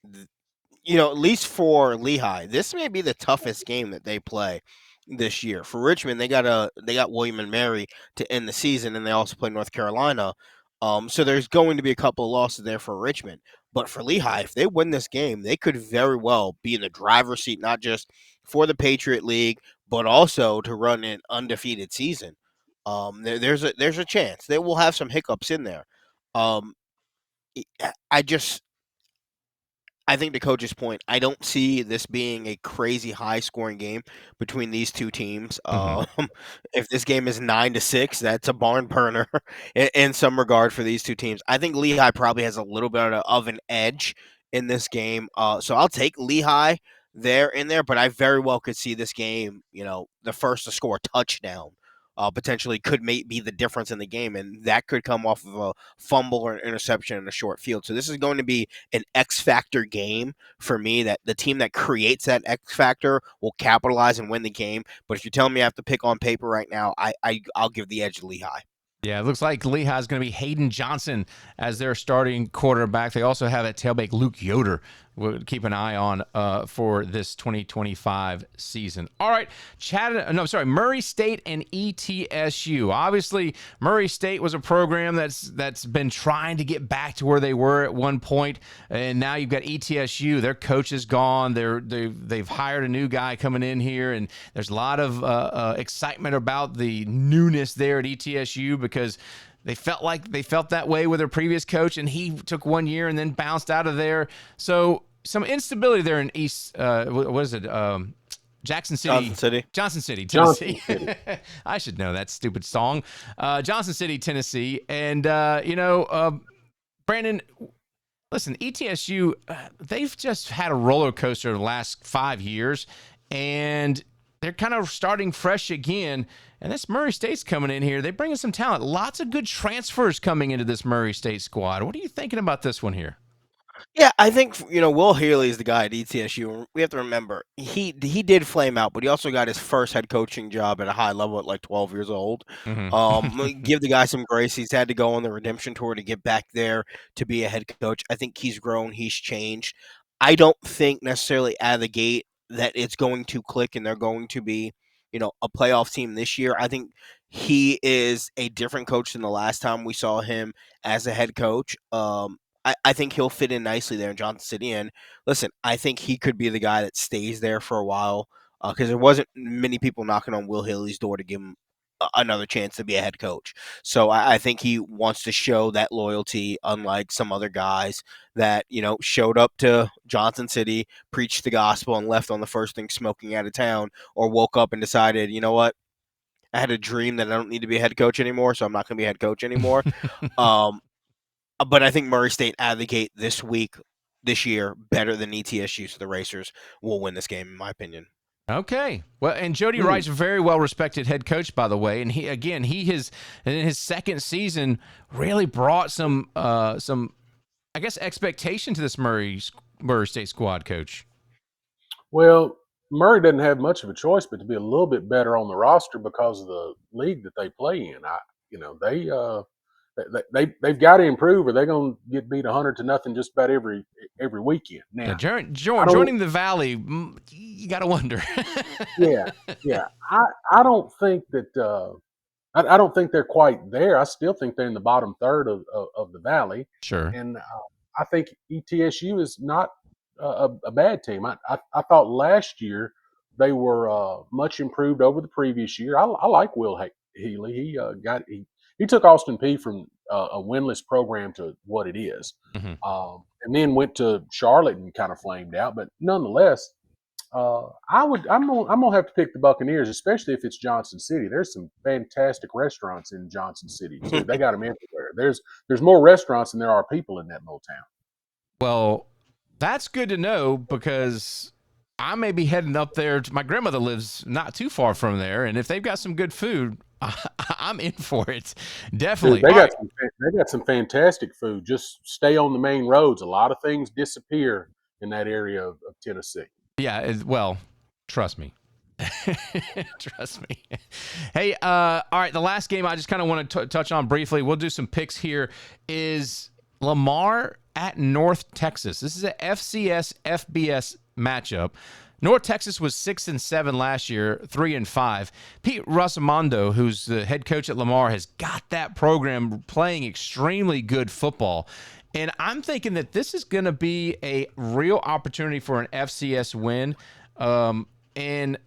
at least for Lehigh, this may be the toughest game that they play this year. For Richmond, they got William and Mary to end the season, and they also play North Carolina. So there's going to be a couple of losses there for Richmond. But for Lehigh, if they win this game, they could very well be in the driver's seat, not just for the Patriot League, but also to run an undefeated season. There's a chance they will have some hiccups in there. I think to Coach's point, I don't see this being a crazy high-scoring game between these two teams. If this game is 9-6, that's a barn burner in some regard for these two teams. I think Lehigh probably has a little bit of an edge in this game. So I'll take Lehigh in there, but I very well could see this game, the first to score a touchdown. Potentially could be the difference in the game, and that could come off of a fumble or an interception in a short field. So this is going to be an X factor game for me, that the team that creates that X factor will capitalize and win the game. But if you're telling me I have to pick on paper right now, I'll give the edge to Lehigh. Yeah, it looks like Lehigh is going to be Hayden Johnson as their starting quarterback. They also have at tailback Luke Yoder. We'll keep an eye on for this 2025 season. All right, Murray State and ETSU. Obviously, Murray State was a program that's been trying to get back to where they were at one point, and now you've got ETSU. Their coach is gone. They've hired a new guy coming in here, and there's a lot of excitement about the newness there at ETSU because they felt that way with their previous coach, and he took 1 year and then bounced out of there. So some instability there in East. What is it? Jackson City, Johnson City, Tennessee. Johnson City. I should know that stupid song. Johnson City, Tennessee, and Brandon. Listen, ETSU, they've just had a roller coaster the last 5 years, and they're kind of starting fresh again. And this Murray State's coming in here. They're bringing some talent. Lots of good transfers coming into this Murray State squad. What are you thinking about this one here? Yeah, I think Will Healy is the guy at ETSU. We have to remember he did flame out, but he also got his first head coaching job at a high level at like 12 years old. Give the guy some grace. He's had to go on the redemption tour to get back there to be a head coach. I think he's grown. He's changed. I don't think necessarily out of the gate that it's going to click and they're going to be a playoff team this year. I think he is a different coach than the last time we saw him as a head coach. I think he'll fit in nicely there in Johnson City. And listen, I think he could be the guy that stays there for a while because there wasn't many people knocking on Will Haley's door to give him another chance to be a head coach. So I think he wants to show that loyalty, unlike some other guys that, showed up to Johnson City, preached the gospel, and left on the first thing smoking out of town, or woke up and decided, you know what? I had a dream that I don't need to be a head coach anymore, so I'm not going to be a head coach anymore. But I think Murray State out of the gate this year, better than ETSU, so the Racers will win this game, in my opinion. Okay. Well, and Jody Wright's a very well-respected head coach, by the way. And he has, in his second season, really brought some I guess, expectation to this Murray State squad, Coach. Well, Murray doesn't have much of a choice but to be a little bit better on the roster because of the league that they play in. They've got to improve, or they're going to get beat 100-0 just about every weekend. Now, joining the Valley, you got to wonder. yeah. I don't think that. I don't think they're quite there. I still think they're in the bottom third of the Valley. Sure. And I think ETSU is not a bad team. I thought last year they were much improved over the previous year. I like Will Healy. He took Austin Peay from a winless program to what it is, and then went to Charlotte and kind of flamed out. But nonetheless, I'm gonna have to pick the Buccaneers, especially if it's Johnson City. There's some fantastic restaurants in Johnson City too. They got them everywhere. There's more restaurants than there are people in that little town. Well, that's good to know because I may be heading up there. My grandmother lives not too far from there, and if they've got some good food, I'm in for it. Definitely. Dude, they got some fantastic food. Just stay on the main roads. A lot of things disappear in that area of Tennessee. Yeah, well, trust me. Trust me. Hey, all right, the last game I just kind of want to touch on briefly, we'll do some picks here, is Lamar at North Texas. This is a FCS FBS matchup. North Texas was 6-7 last year, 3-5. Pete Rosamondo, who's the head coach at Lamar, has got that program playing extremely good football. And I'm thinking that this is going to be a real opportunity for an FCS win. And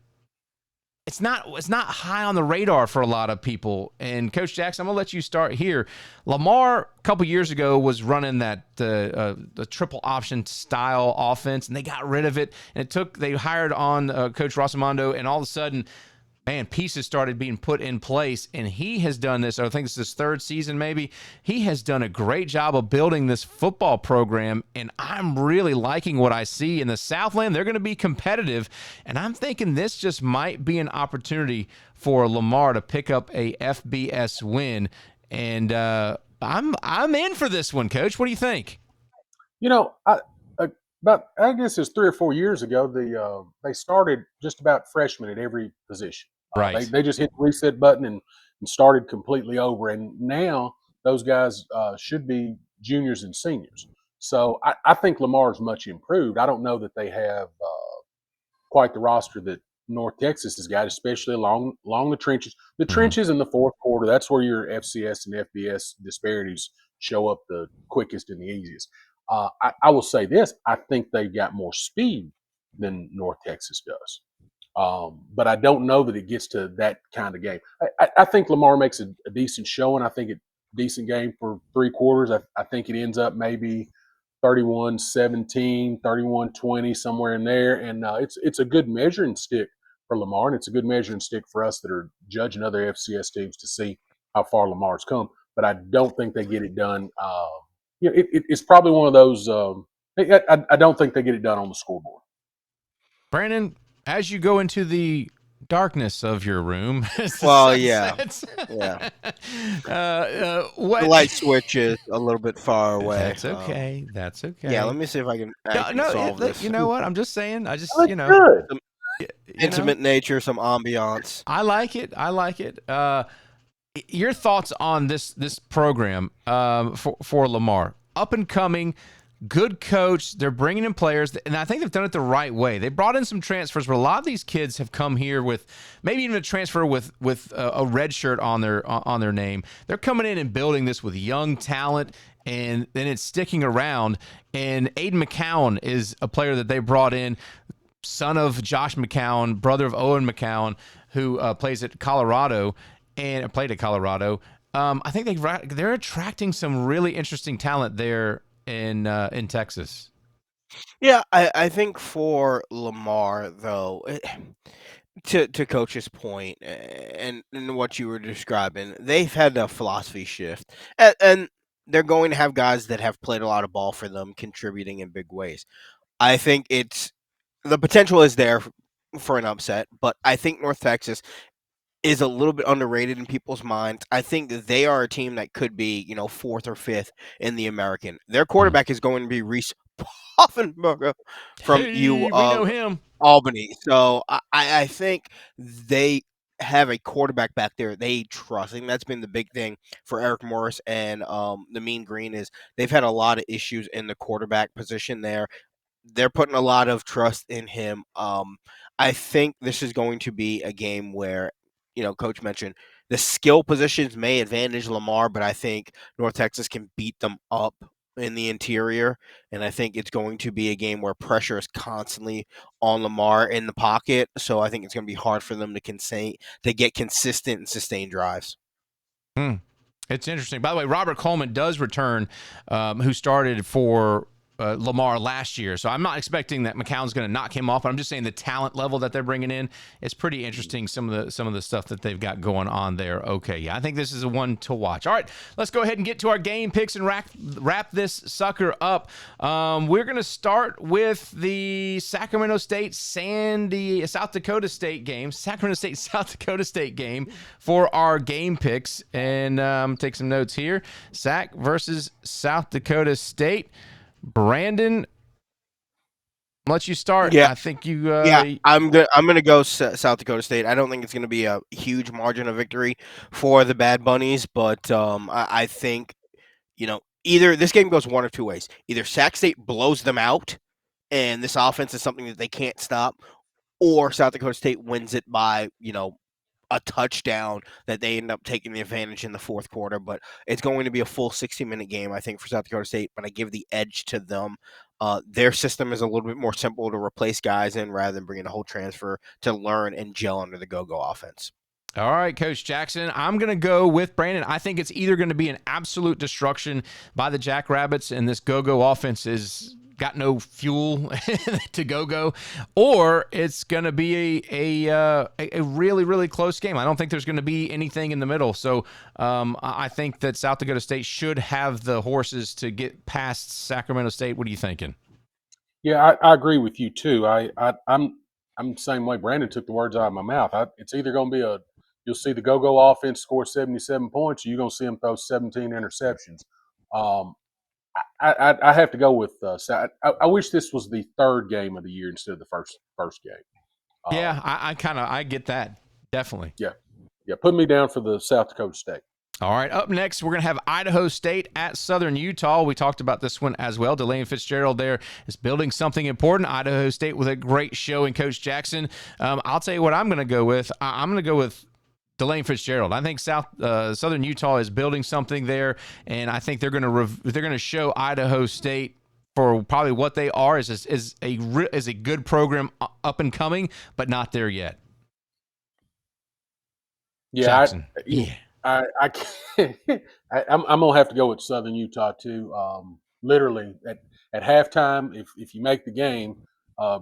it's not high on the radar for a lot of people. And Coach Jackson, I'm going to let you start here. Lamar, a couple years ago, was running that the triple option style offense, and they got rid of it. And they hired on Coach Rosamondo, and all of a sudden, man, pieces started being put in place, and he has done this. I think this is his third season, maybe. He has done a great job of building this football program, and I'm really liking what I see in the Southland. They're going to be competitive, and I'm thinking this just might be an opportunity for Lamar to pick up a FBS win. And I'm in for this one, Coach. What do you think? I guess it's 3 or 4 years ago. They started just about freshmen at every position. Right. They just hit the reset button and started completely over. And now those guys should be juniors and seniors. So I think Lamar's much improved. I don't know that they have quite the roster that North Texas has got, especially along the trenches. The trenches in the fourth quarter, that's where your FCS and FBS disparities show up the quickest and the easiest. I will say this. I think they've got more speed than North Texas does. But I don't know that it gets to that kind of game. I think Lamar makes a decent showing. I think it's a decent game for 3 quarters. I think it ends up maybe 31-17, 31-20, somewhere in there. And it's a good measuring stick for Lamar, and it's a good measuring stick for us that are judging other FCS teams to see how far Lamar's come. But I don't think they get it done. It's probably one of those. I don't think they get it done on the scoreboard. Brandon, as you go into the darkness of your room, Well, yeah. What? The light switch is a little bit far away. That's okay. That's okay. Yeah, let me see if I can solve this. You know what? I'm just saying. I just, That's good. Some intimate nature, some ambiance. I like it. I like it. Your thoughts on this program for Lamar? Up and coming, good coach. They're bringing in players, and I think they've done it the right way. They brought in some transfers, but a lot of these kids have come here with maybe even a transfer with a red shirt on their name. They're coming in and building this with young talent, and then it's sticking around. And Aiden McCown is a player that they brought in, son of Josh McCown, brother of Owen McCown, who plays at Colorado and played at Colorado. I think they're attracting some really interesting talent there in Texas. Yeah, I think for Lamar though, to Coach's point and what you were describing, they've had a philosophy shift, and they're going to have guys that have played a lot of ball for them, contributing in big ways. I think the potential is there for an upset, but I think North Texas is a little bit underrated in people's minds. I think that they are a team that could be, fourth or fifth in the American. Their quarterback is going to be Reese Poffenberger from we know him. Albany. So I think they have a quarterback back there they trust. I think that's been the big thing for Eric Morris and the Mean Green is they've had a lot of issues in the quarterback position there. They're putting a lot of trust in him. I think this is going to be a game where, Coach mentioned the skill positions may advantage Lamar, but I think North Texas can beat them up in the interior. And I think it's going to be a game where pressure is constantly on Lamar in the pocket. So I think it's going to be hard for them to get consistent and sustained drives. It's interesting. By the way, Robert Coleman does return, who started for Lamar last year. So I'm not expecting that McCown's going to knock him off, but I'm just saying the talent level that they're bringing in is pretty interesting. Some of the stuff that they've got going on there. Okay, yeah, I think this is a one to watch. All right, let's go ahead and get to our game picks and wrap this sucker up. We're going to start with the Sacramento State South Dakota State game. Sacramento State South Dakota State game for our game picks, and take some notes here. Sac versus South Dakota State. Brandon, I'll let you start. Yeah, I think you. I'm gonna go South Dakota State. I don't think it's gonna be a huge margin of victory for the Bad Bunnies, but I think either this game goes one of two ways. Either Sac State blows them out, and this offense is something that they can't stop, or South Dakota State wins it by a touchdown that they end up taking the advantage in the fourth quarter. But it's going to be a full 60-minute game, I think, for South Dakota State, but I give the edge to them. Their system is a little bit more simple to replace guys in rather than bringing a whole transfer to learn and gel under the go-go offense. All right, Coach Jackson, I'm going to go with Brandon. I think it's either going to be an absolute destruction by the Jackrabbits, and this go-go offense is got no fuel to go, or it's going to be a really, really close game. I don't think there's going to be anything in the middle. So I think that South Dakota State should have the horses to get past Sacramento State. What are you thinking? Yeah, I agree with you too. I'm the same way. Brandon took the words out of my mouth. It's either going to be you'll see the go-go offense score 77 points, or you're going to see them throw 17 interceptions. I have to go with I wish this was the third game of the year instead of the first game. Yeah, I get that. Definitely. Yeah. Put me down for the South Dakota State. All right, up next, we're going to have Idaho State at Southern Utah. We talked about this one as well. Delane Fitzgerald there is building something important. Idaho State with a great show in Coach Jackson. I'll tell you what I'm going to go with. I'm going to go with Delane Fitzgerald. I think Southern Utah is building something there, and I think they're going to show Idaho State for probably what they are is a good program up and coming, but not there yet. Yeah, I'm gonna have to go with Southern Utah too. literally at halftime, if you make the game,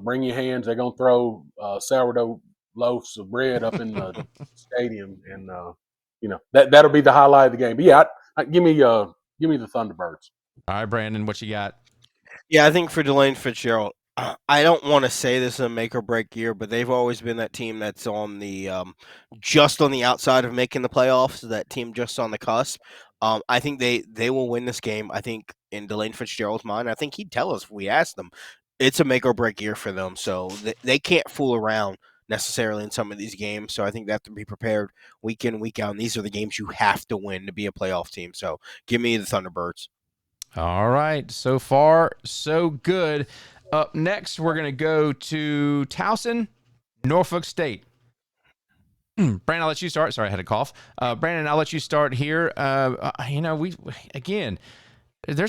bring your hands. They're gonna throw sourdough loaves of bread up in the stadium, and that'll be the highlight of the game. But yeah, give me the Thunderbirds. All right, Brandon, what you got? Yeah, I think for Delane Fitzgerald, I don't want to say this is a make or break year, but they've always been that team that's on the just on the outside of making the playoffs. That team just on the cusp. I think they will win this game. I think in Delane Fitzgerald's mind, I think he'd tell us if we asked them. It's a make or break year for them, so they can't fool around necessarily in some of these games. So I think they have to be prepared week in, week out. And these are the games you have to win to be a playoff team. So give me the Thunderbirds. All right. So far, so good. Up next, we're going to go to Towson, Norfolk State. Brandon, I'll let you start. Sorry, I had a cough. Brandon, I'll let you start here. There's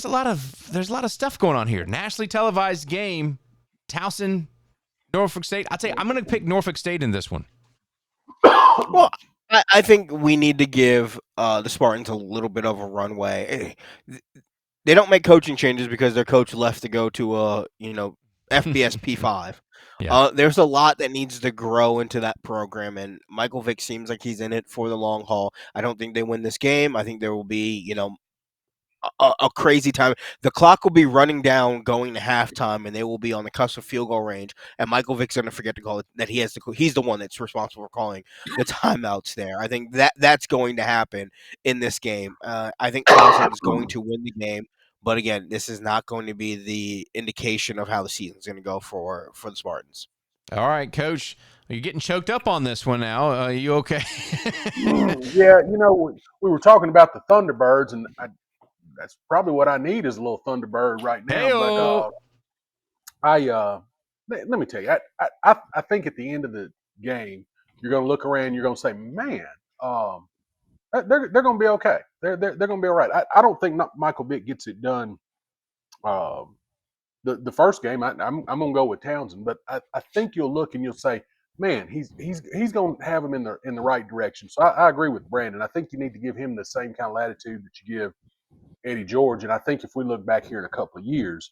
a lot of stuff going on here. Nationally televised game, Towson, Norfolk State. I'll tell you, I'm going to pick Norfolk State in this one. Well, I think we need to give the Spartans a little bit of a runway. They don't make coaching changes because their coach left to go to FBS P5. Yeah. There's a lot that needs to grow into that program, and Michael Vick seems like he's in it for the long haul. I don't think they win this game. I think there will be, a crazy time. The clock will be running down going to halftime, and they will be on the cusp of field goal range. And Michael Vick's going to forget to call it. That he's the one that's responsible for calling the timeouts there. I think that's going to happen in this game. I think Towson is going to win the game. But again, this is not going to be the indication of how the season's going to go for the Spartans. All right, Coach. You're getting choked up on this one now. Are you okay? Yeah, we were talking about the Thunderbirds, and that's probably what I need is a little Thunderbird right now. Hey-o. But let me tell you, I think at the end of the game, you're going to look around, you're going to say, man, they're going to be okay. They're going to be all right. I don't think Michael Vick gets it done. The first game, I'm going to go with Townsend, but I think you'll look and you'll say, man, he's going to have him in the right direction. So I agree with Brandon. I think you need to give him the same kind of latitude that you give Eddie George. And I think if we look back here in a couple of years,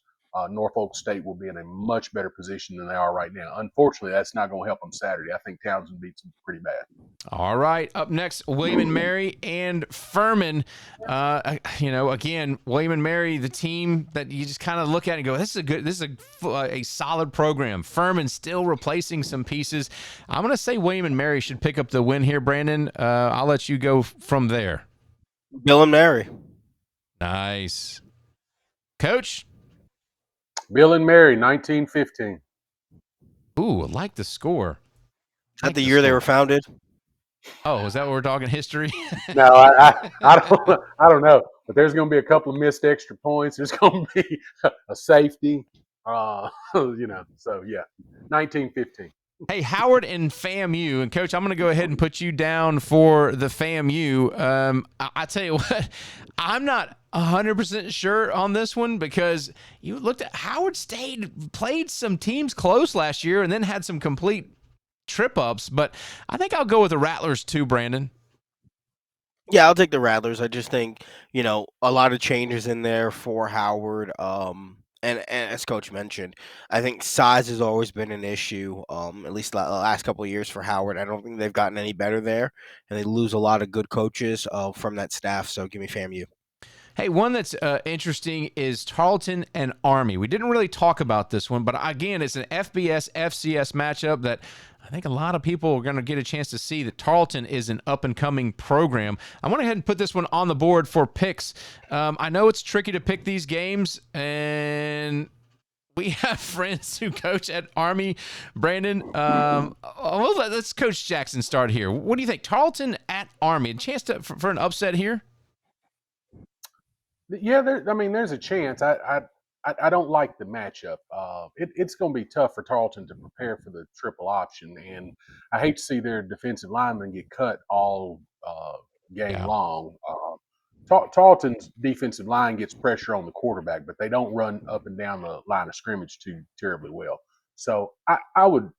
Norfolk State will be in a much better position than they are right now. Unfortunately, that's not going to help them Saturday. I think Townsend beats them pretty bad. All right. Up next, William and Mary and Furman. Again, William and Mary, the team that you just kind of look at and go, this is a solid program. Furman still replacing some pieces. I'm going to say William and Mary should pick up the win here, Brandon. I'll let you go from there. Bill and Mary. Nice. Coach? Bill and Mary, 1915. Ooh, I like the score. Is that the year they were founded? Oh, is that what we're talking history? No, I don't know. But there's going to be a couple of missed extra points. There's going to be a safety. So yeah, 1915. Hey, Howard and FAMU, and Coach, I'm going to go ahead and put you down for the FAMU. I tell you what, I'm not 100% sure on this one because you looked at Howard State played some teams close last year and then had some complete trip-ups, but I think I'll go with the Rattlers too, Brandon. Yeah, I'll take the Rattlers. I just think, a lot of changes in there for Howard. And as Coach mentioned, I think size has always been an issue, at least the last couple of years for Howard. I don't think they've gotten any better there, and they lose a lot of good coaches from that staff, so give me FAMU. Hey, one that's interesting is Tarleton and Army. We didn't really talk about this one, but again, it's an FBS, FCS matchup that I think a lot of people are going to get a chance to see that Tarleton is an up-and-coming program. I went ahead and put this one on the board for picks. I know it's tricky to pick these games, and we have friends who coach at Army. Brandon, let's Coach Jackson start here. What do you think? Tarleton at Army, a chance for an upset here? Yeah, there's a chance. I don't like the matchup. It's going to be tough for Tarleton to prepare for the triple option, and I hate to see their defensive linemen get cut all game long. Tarleton's defensive line gets pressure on the quarterback, but they don't run up and down the line of scrimmage too terribly well. So I would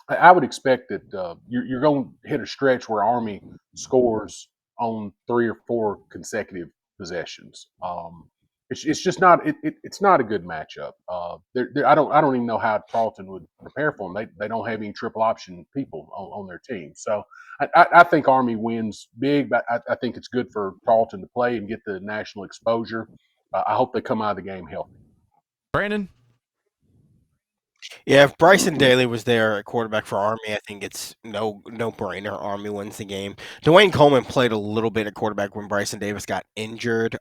I would expect that you're going to hit a stretch where Army scores on 3 or 4 consecutive possessions. It's just not it's not a good matchup. I don't even know how Tarleton would prepare for them. They don't have any triple option people on their team. So I think Army wins big, but I think it's good for Tarleton to play and get the national exposure. I hope they come out of the game healthy. Brandon? Yeah, if Bryson Daly was there at quarterback for Army, I think it's no brainer. Army wins the game. Dwayne Coleman played a little bit at quarterback when Bryson Davis got injured.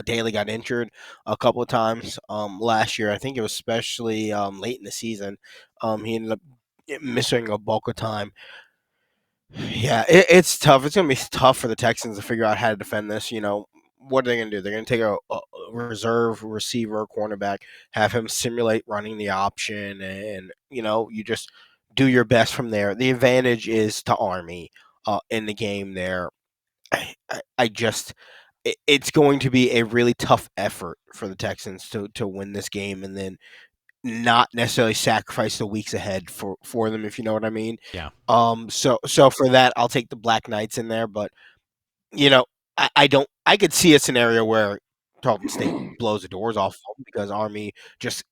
Daly got injured a couple of times last year. I think it was especially late in the season. He ended up missing a bulk of time. Yeah, it's tough. It's going to be tough for the Texans to figure out how to defend this. What are they going to do? They're going to take a reserve receiver, cornerback, have him simulate running the option, and you just do your best from there. The advantage is to Army in the game there. I just it's going to be a really tough effort for the Texans to win this game, and then not necessarily sacrifice the weeks ahead for them, if you know what I mean. Yeah. So for that, I'll take the Black Knights in there, but I don't. I could see a scenario where Tarleton State blows the doors off them because Army just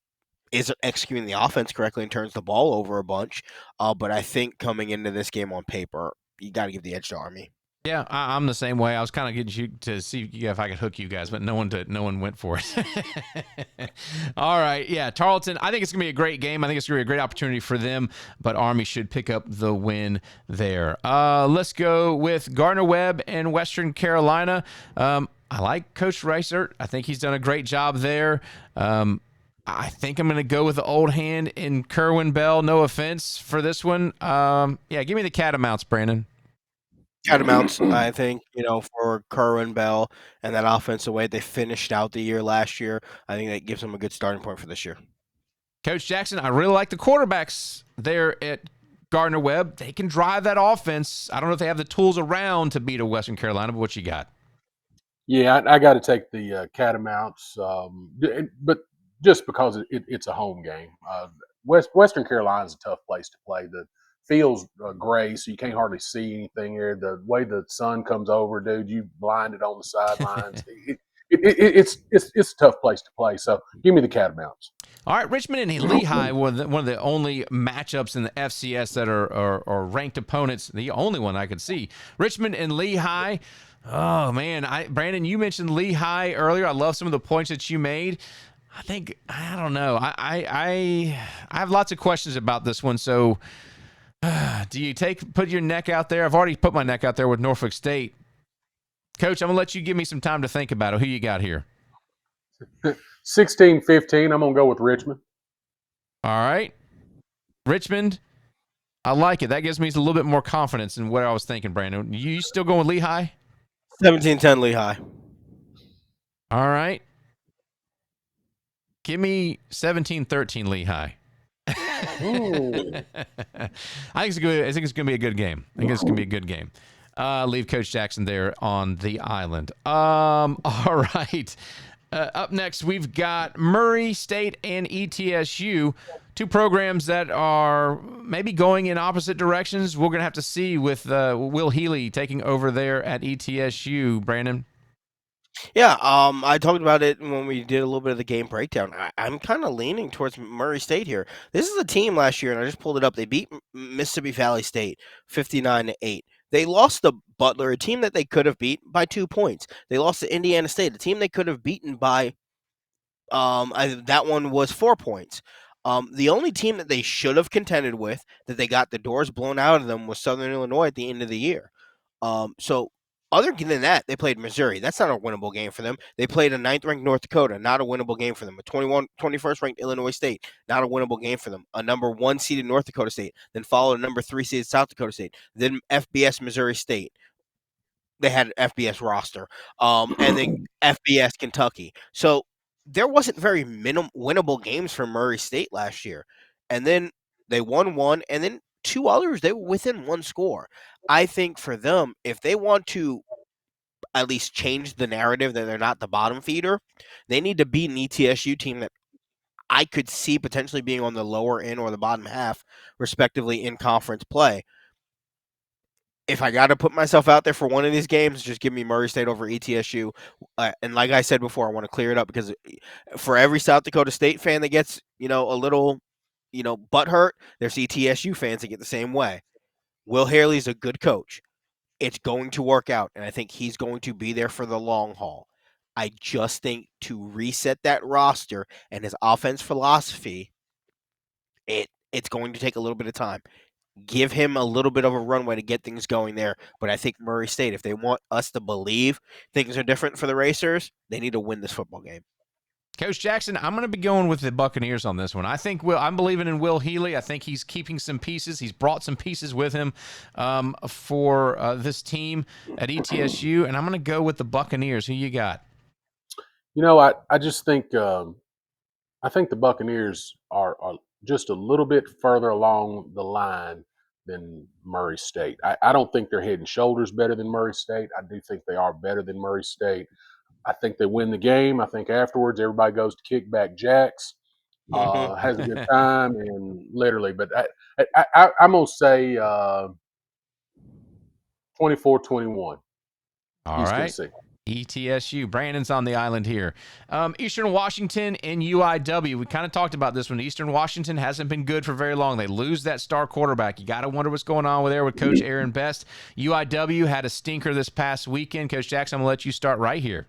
isn't executing the offense correctly and turns the ball over a bunch. But I think coming into this game on paper, you got to give the edge to Army. Yeah, I'm the same way. I was kind of getting you to see if I could hook you guys, but no one went for it. All right, yeah, Tarleton. I think it's gonna be a great game. I think it's gonna be a great opportunity for them, but Army should pick up the win there. Let's go with Gardner-Webb and Western Carolina. I like Coach Reisert. I think he's done a great job there. I think I'm going to go with the old hand in Kerwin Bell. No offense for this one. Yeah, give me the Catamounts, Brandon. Catamounts, I think, for Kerwin Bell and that offensive way they finished out the year last year. I think that gives them a good starting point for this year. Coach Jackson, I really like the quarterbacks there at Gardner-Webb. They can drive that offense. I don't know if they have the tools around to beat a Western Carolina, but what you got? Yeah, I got to take the Catamounts, but just because it's a home game. Western Carolina's a tough place to play. The field's gray, so you can't hardly see anything here. The way the sun comes over, dude, you blinded on the sidelines. It's a tough place to play. So give me the Catamounts. All right, Richmond and Lehigh were one of the only matchups in the FCS that are ranked opponents. The only one I could see. Richmond and Lehigh. Oh man, Brandon, you mentioned Lehigh earlier. I love some of the points that you made. I don't know. I have lots of questions about this one. So, do you put your neck out there? I've already put my neck out there with Norfolk State. Coach, I'm gonna let you give me some time to think about it. Who you got here? 16-15. I'm gonna go with Richmond. All right, Richmond. I like it. That gives me a little bit more confidence in what I was thinking, Brandon. You still going with Lehigh? 17-10 Lehigh. All right. Give me 17-13 Lehigh. I think it's good. I think it's going to be a good game. Leave Coach Jackson there on the island. All right. Up next, we've got Murray State and ETSU, two programs that are maybe going in opposite directions. We're going to have to see with Will Healy taking over there at ETSU, Brandon. Yeah, I talked about it when we did a little bit of the game breakdown. I'm kind of leaning towards Murray State here. This is a team last year, and I just pulled it up. They beat Mississippi Valley State 59-8. They lost to Butler, a team that they could have beat by 2 points. They lost to Indiana State, a team they could have beaten by that one was 4 points. The only team that they should have contended with, that they got the doors blown out of them, was Southern Illinois at the end of the year. So other than that, they played Missouri. That's not a winnable game for them. They played a 9th-ranked North Dakota, not a winnable game for them. A 21st-ranked Illinois State, not a winnable game for them. A number 1 seeded North Dakota State, then followed a number 3 seeded South Dakota State, then FBS Missouri State. They had an FBS roster, and then FBS Kentucky. So there wasn't very winnable games for Murray State last year. And then they won one, and then 2 others, they were within 1 score. I think for them, if they want to at least change the narrative that they're not the bottom feeder, they need to beat an ETSU team that I could see potentially being on the lower end or the bottom half, respectively, in conference play. if I got to put myself out there for one of these games, just give me Murray State over ETSU. And like I said before, I want to clear it up because for every South Dakota State fan that gets, a little, butthurt, there's ETSU fans that get the same way. Will Haley's a good coach. It's going to work out, and I think he's going to be there for the long haul. I just think to reset that roster and his offense philosophy, it's going to take a little bit of time. Give him a little bit of a runway to get things going there. But I think Murray State, if they want us to believe things are different for the Racers, they need to win this football game. Coach Jackson, I'm going to be going with the Buccaneers on this one. I'm believing in Will Healy. I think he's keeping some pieces. He's brought some pieces with him for this team at ETSU, and I'm going to go with the Buccaneers. Who you got? I just think I think the Buccaneers are just a little bit further along the line than Murray State. I don't think they're head and shoulders better than Murray State. I do think they are better than Murray State. I think they win the game. I think afterwards everybody goes to Kickback Jacks, has a good time, and literally. But I'm going to say 24-21. All East right. Tennessee. ETSU. Brandon's on the island here. Eastern Washington and UIW. We kind of talked about this one. Eastern Washington hasn't been good for very long. They lose that star quarterback. You got to wonder what's going on with Coach Aaron Best. UIW had a stinker this past weekend. Coach Jackson, I'm going to let you start right here.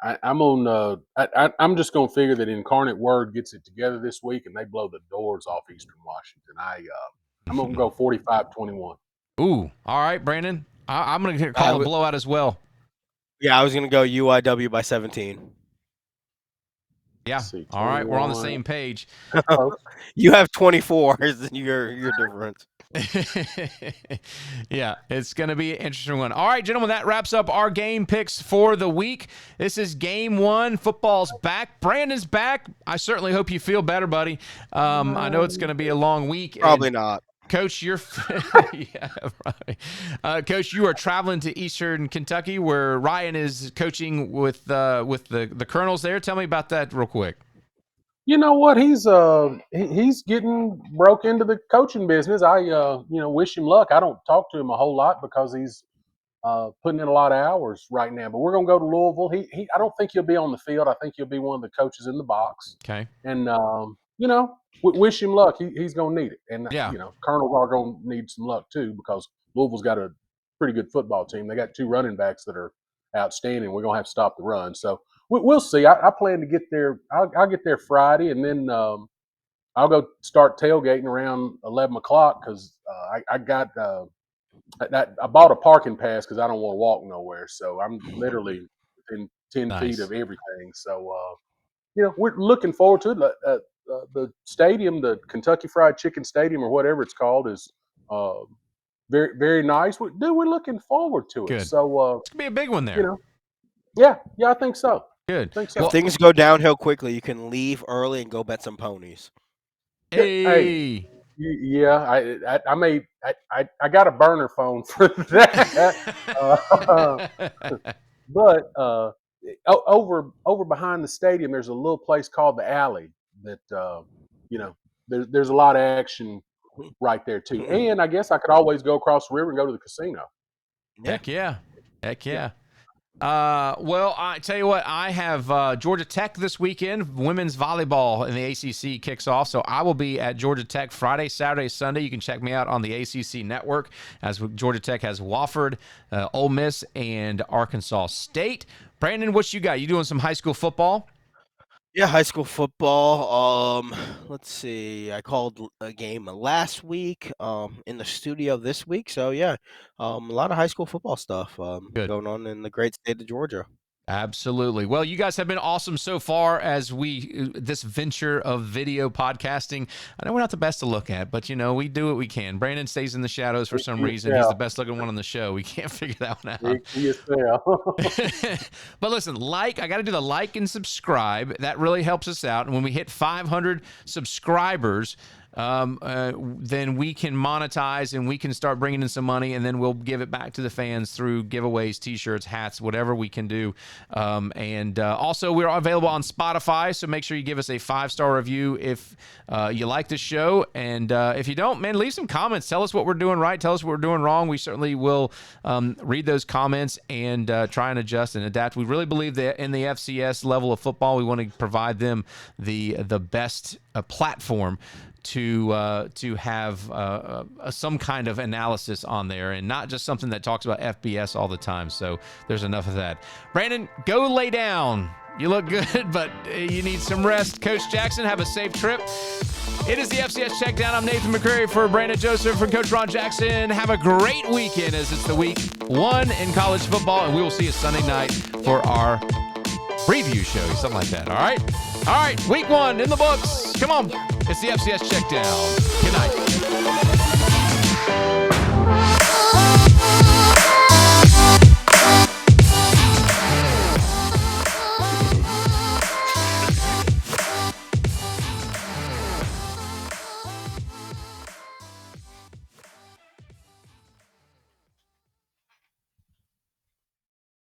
I'm just going to figure that Incarnate Word gets it together this week and they blow the doors off Eastern Washington. I'm going to go 45-21. Ooh, all right, Brandon. I'm going to call a blowout as well. Yeah, I was going to go UIW by 17. Yeah. All right, we're on the same page. You have 24 is your difference. Yeah, it's going to be an interesting one. All right, gentlemen, that wraps up our game picks for the week. This is game one. Football's back. Brandon's back. I certainly hope you feel better, buddy. I know it's going to be a long week. Probably not. Coach, yeah, right. Coach, you are traveling to Eastern Kentucky where Ryan is coaching with the Colonels there. Tell me about that real quick. You know what? He's getting broke into the coaching business. I wish him luck. I don't talk to him a whole lot because he's putting in a lot of hours right now. But we're gonna go to Louisville. I don't think he'll be on the field. I think he'll be one of the coaches in the box. Okay. And wish him luck. He's gonna need it. And yeah. Colonels are gonna need some luck too because Louisville's got a pretty good football team. They got 2 running backs that are outstanding. We're gonna have to stop the run. So we'll see. I plan to get there. I'll get there Friday, and then I'll go start tailgating around 11 o'clock because I bought a parking pass because I don't want to walk nowhere. So I'm literally within 10 feet of everything. So we're looking forward to it. The stadium, the Kentucky Fried Chicken Stadium or whatever it's called, is very, very nice. We're looking forward to it. Good. So it's gonna be a big one there. Yeah, I think so. Good. I think so. If things go downhill quickly, you can leave early and go bet some ponies. Hey. Yeah, I got a burner phone for that. But over behind the stadium, there's a little place called the Alley that there's a lot of action right there too. And I guess I could always go across the river and go to the casino. Heck yeah. Well, I tell you what, I have Georgia Tech this weekend. Women's volleyball in the ACC kicks off, so I will be at Georgia Tech Friday, Saturday, Sunday. You can check me out on the ACC network as Georgia Tech has Wofford, Ole Miss, and Arkansas State. Brandon, what you got? You doing some high school football? Yeah, high school football. Let's see. I called a game last week in the studio this week. So, yeah, a lot of high school football stuff going on in the great state of Georgia. Absolutely. Well, you guys have been awesome so far as this venture of video podcasting. I know we're not the best to look at, but, we do what we can. Brandon stays in the shadows for some reason. He's the best looking one on the show. We can't figure that one out. But listen, I got to do the like and subscribe. That really helps us out. And when we hit 500 subscribers, then we can monetize and we can start bringing in some money, and then we'll give it back to the fans through giveaways, T-shirts, hats, whatever we can do. And also, we're available on Spotify, so make sure you give us a 5-star review if you like the show. And if you don't, man, leave some comments. Tell us what we're doing right. Tell us what we're doing wrong. We certainly will read those comments and try and adjust and adapt. We really believe that in the FCS level of football, we want to provide them the best platform to have some kind of analysis on there, and not just something that talks about FBS all the time. So there's enough of that. Brandon, go lay down. You look good, but you need some rest. Coach Jackson, have a safe trip. It is the FCS Checkdown. I'm Nathan McCrary for Brandon Joseph and Coach Ron Jackson. Have a great weekend as it's the week 1 in college football, and we will see you Sunday night for our preview show, something like that. All right? All right, week 1 in the books. Come on. It's the FCS Checkdown. Good night.